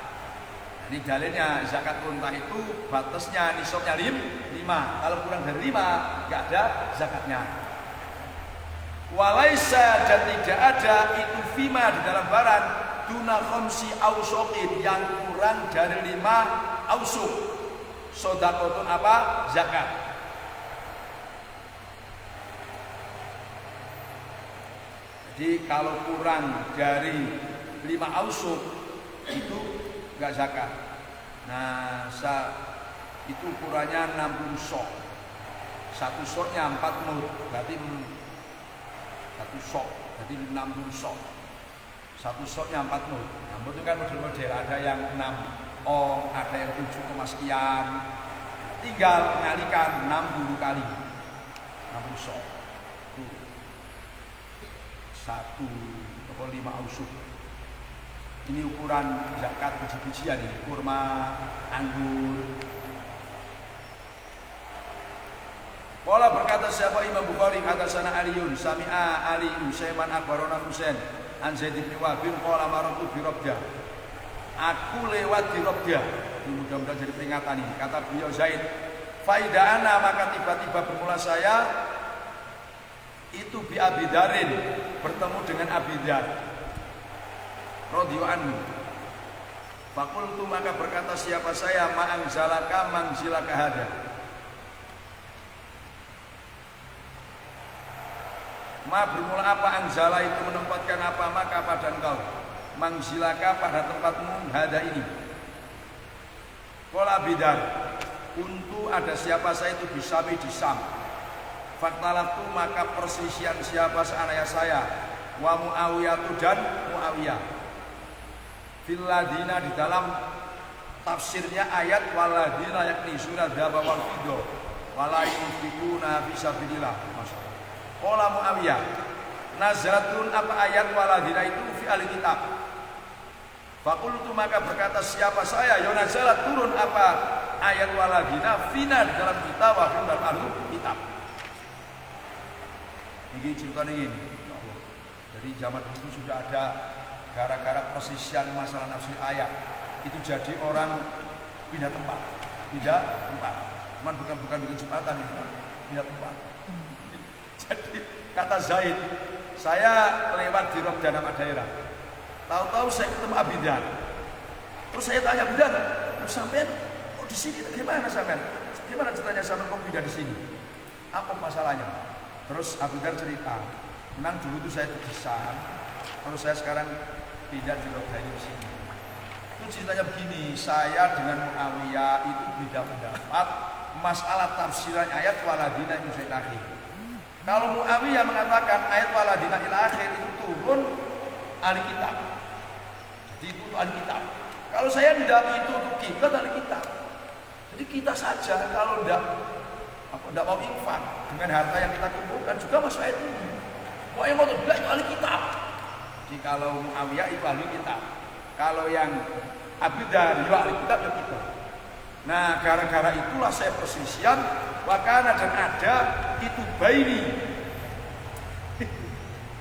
Ini dalilnya zakat unta itu batasnya nisabnya 5. Kalau kurang dari 5 enggak ada zakatnya. Walaisa dan tidak ada itu fima di dalam barang duna khamsi ausuqin yang kurang dari 5 ausuk. Sedekah apa? Zakat. Jadi kalau kurang dari 5 ausuk itu enggak zakat. Nah, itu ukurannya 60 sok. 1 soknya 4 mud, berarti 1 sok, jadi 60 sok. 1 soknya 4 mud. Nah, mud itu kan model-model, ada yang 6 ong, ada yang 7 sekian. Tinggal mengalihkan 60 kali 60 sok. Itu 1,5 ausuk. Ini ukuran zakat biji-bijian ini, kurma, anggur. Qala berkata siapa Imam Bukhari kata sana Aliun sami'a Ali Usaiman akhbarana Husain an Zaid bin Wahbin qala maratu bi Rabdah. Aku lewat di Rabdah. Mudah-mudahan jadi peringatan ini. Kata beliau Zaid, faidana maka tiba-tiba bermula saya itu bi Abidarin bertemu dengan Abidar radhiyallahu anhu. Fakultu maka berkata siapa saya ma'angzalaka mangzilaka hada. Ma bermula apa angzala itu menempatkan apa maka pada engkau mangzilaka pada tempatmu hada ini. Qala Bidar untuk ada siapa saya itu bisa di Sam. Faktalatu maka persisian siapa seanaya saya wa Muawiyah dan Muawiyah. Filadina di dalam tafsirnya ayat waladina yaknizuna dzahaba wal fidda wala yunfiquna fi sabilillah. Masyaallah. Qala Muawiyah nazaratun apa ayat waladina itu fi ahli kitab. Fakultu maka berkata siapa saya ya nazalat turun apa ayat waladina fina di dalam kitab wa fi dalam ahli kitab. Ini ceritanya ini. Jadi zaman itu sudah ada gara-gara persisian masalah nafsir ayat itu jadi orang pindah tempat. Cuman bukan bikin jumatan itu, pindah tempat. Jadi kata Zaid, saya lewat di Rabdah nama daerah. Tahu-tahu saya ketemu Abidar. Terus saya tanya Abidar, sampean di sini gimana sampean? Gimana ceritanya sampean kok pindah di sini? Apa masalahnya? Terus Abidar cerita, memang dulu itu saya di Sam, terus saya sekarang pindah di Rabdah di sini. Itu ceritanya begini, saya dengan Muawiyah itu beda pendapat masalah tafsiran ayat waladina ila akhir. Kalau Muawiyah mengatakan ayat waladina ila akhir itu turun ahli kitab. Jadi itu ahli kitab. Kalau saya tidak itu untuk kita ahli kitab. Jadi kita saja kalau tidak mau infak dengan harta yang kita kumpulkan juga masuk ayat ini. Mau yang mau tidak itu ahli kitab. Jadi kalau Muawiyah itu ahli kitab. Kalau yang Abu Dhar, ya ahli kitab ya kita. Nah, gara-gara itulah saya persisian, wakana dan ada itu baini.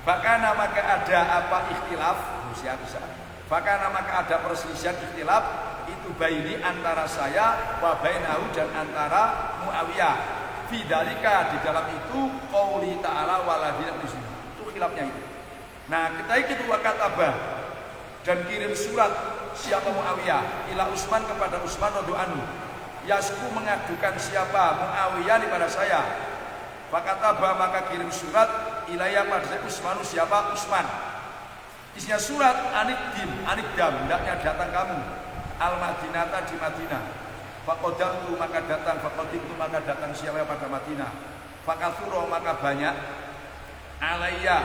Fakana maka ada apa ikhtilaf, bisa. Fakana maka ada persisian ikhtilaf itu baini antara saya wa bainahu dan antara Muawiyah. Fidalika di dalam itu qauli ta'ala waladina di sini. Itu khilafnya itu. Nah, ketika itu wakatabah dan kirim surat siapa Muawiyah ila Utsman kepada Utsman radhiyallahu anhu. Yasku mengadukan siapa Muawiyah kepada saya. Fakataba maka kirim surat ilayya pada Utsman siapa Utsman. Isinya surat anidam hendaknya datang kamu al Madinata di Madinah. Faqadamtu maka datang faqadimtu maka datang siapa pada Madinah. Fakatsura maka banyak alayya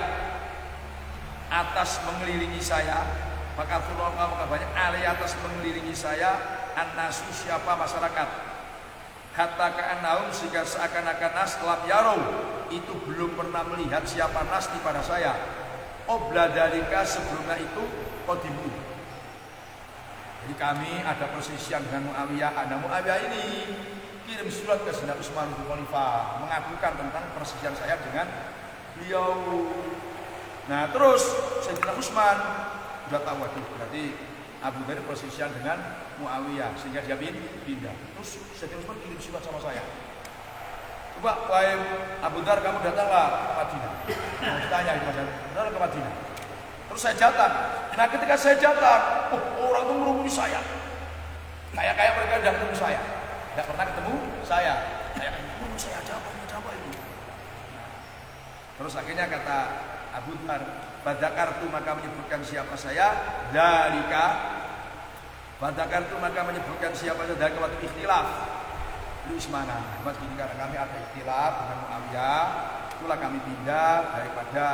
atas mengelilingi saya. Fakatsura maka banyak alayya atas mengelilingi saya annasu siapa masyarakat. Hatta ka'annahum sehingga seakan-akan nas lam yarau itu belum pernah melihat siapa nas di pada saya. Obla dalika sebelumnya itu qadimu. Jadi kami ada persisian dengan Muawiyah. Ada Muawiyah ini kirim surat ke Sayyidina Utsman bin Khalifah mengadukan tentang persisian saya dengan beliau. Nah terus Sayyidina Utsman sudah tahu berarti Abu Bakar persisian dengan Muawiyah sehingga dia pindah. Terus Sayyidina Utsman kirim surat sama saya. Coba wahai Abu Dhar kamu datanglah ke Madinah. Mau ditanya itu Mas, datang ke Madinah. Terus saya datang. Nah ketika saya datang, orang itu merumuni saya. Kayak mereka tidak ketemu saya. Tidak pernah ketemu saya. Kayak merumuni saya ada apa itu. Terus akhirnya kata Abu Dhar, Badakartu maka menyebutkan siapa saya. Badakartu maka menyebutkan siapa saya dari waktu ikhtilaf. Luismana, mas gini karena kami ada ikhtilaf dengan Muawiyah, itulah kami pindah daripada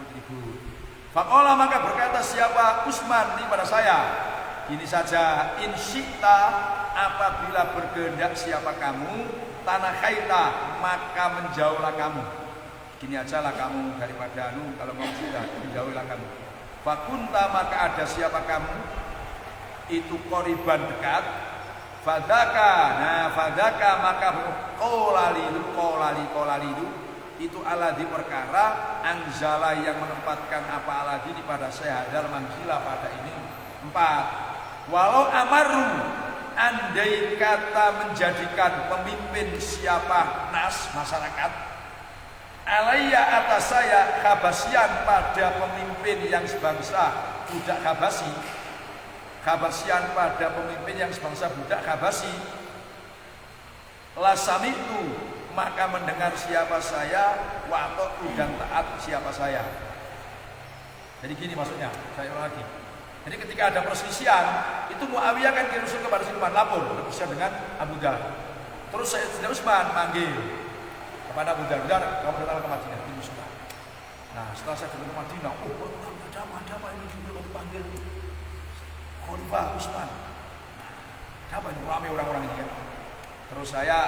ribut. Faqala maka berkata siapa Utsman ini pada saya, ini saja insyita apabila berkehendak siapa kamu tanah khaita maka menjauhlah kamu. Gini aja lah kamu daripada kalau mau sudah menjauhlah kamu. Fakunta maka ada siapa kamu itu qoriban dekat. Fadaka maka kolalidu itu aladhi perkara anzala yang menempatkan apa aladhi di pada saya hadal manzila pada ini 4. Walau amaru andai kata menjadikan pemimpin siapa nas masyarakat alayya atas saya khabasian pada pemimpin yang sebangsa budak Habasyian pada pemimpin yang sebangsa budak Habasyi. Lasami itu maka mendengar siapa saya, wato'u dan taat siapa saya. Jadi gini maksudnya, saya ulang lagi. Jadi ketika ada perselisihan, itu Muawiyah kan kirim surat kepada Utsman lapor perselisihan dengan Abu Dhar. Terus Sayyidina Utsman manggil kepada Abu Dhar, kamu datang ke Madinah, kirim surat. Nah setelah saya datang ke Madinah, ada apa ini juga dipanggil Khalifah Utsman. Apa ini ramai orang-orang ini kan? Terus saya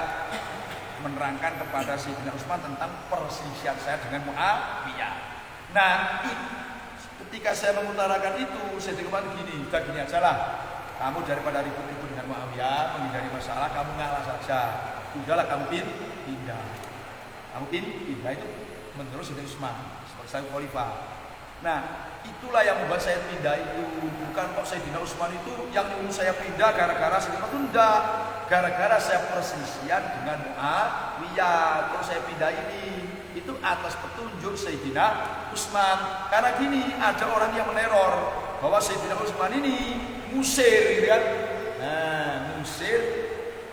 menerangkan kepada Sayyidina Utsman tentang perselisihan saya dengan Muawiyah. Nah, ketika saya mengutarakan itu, Sayyidina Utsman gini aja lah. Kamu daripada ribut-ribut dengan Muawiyah, menghindari masalah, kamu ngalah saja. Udahlah kamu pindah. Kamu pindah itu menurut Sayyidina Utsman sebagai saya Khalifah. Nah, itulah yang membuat saya pindah itu. Bukan kok Sayyidina Utsman itu yang nyuruh saya pindah gara-gara Sayyidina Utsman enggak. Gara-gara saya perselisihan dengan Muawiyah, terus saya pindah ini. Itu atas petunjuk Sayyidina Utsman. Karena gini, ada orang yang meneror bahwa Sayyidina Utsman ini musir gitu kan. Nah, musir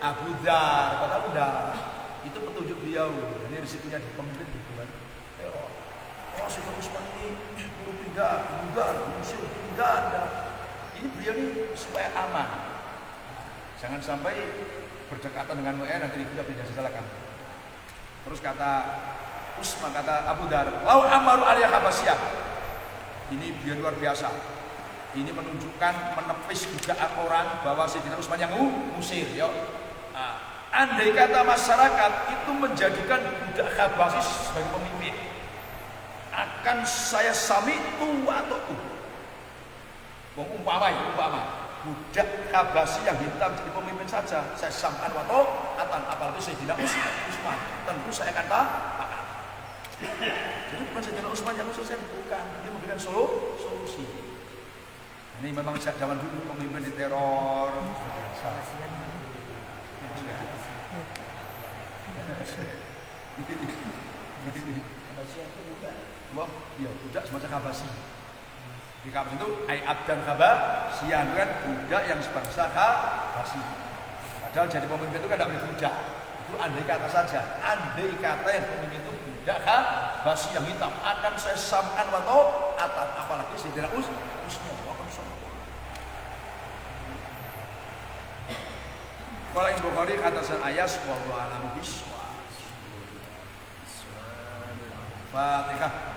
Abu Dhar, padahal enggak. Itu petunjuk beliau. Ini risikonya di pemimpin gitu kan. Teror. Oh, Sayyidina Utsman ini pindah, musir, pindah. Ini beliau ini supaya aman. Jangan sampai berdekatan dengan Muawiyah nanti kita pindah sesalahkan. Terus kata Utsman, kata Abu Dhar, lau amaru aliyah Habasyiah. Ini beliau luar biasa. Ini menunjukkan menepis dugaan orang bahwa Sayyidina Utsman yang musir. Yo. Nah, andai kata masyarakat itu menjadikan budak Habasyi sebagai pemimpin, akan saya sami tu atau tu. Umpama. budak Kabasi yang hitam jadi pemimpin saja. Saya sampan wato atan apalagi Sayyidina Utsman. Tentu saya akan taat. Jadi bukan Sayyidina Utsman yang khusus, bukan. Dia memberikan solusi. Ini memang sejak zaman dulu pemimpin di teror. Wah, iya, budak semacam Kabasi. Di Kabasi itu Ayab dan Kabasian kan budak yang sebangsa Kabasi. Padahal jadi pemimpin itu kan tidak boleh budak. Itu andai kata saja. Andai kata yang pemimpin itu budak Kabasi yang hitam. Akan saya samkan wato atat. Apalagi Sayyidina Utsman. Kalau yang Bukhari katakan ayat wallahu a'lam bishawab. Fatihah.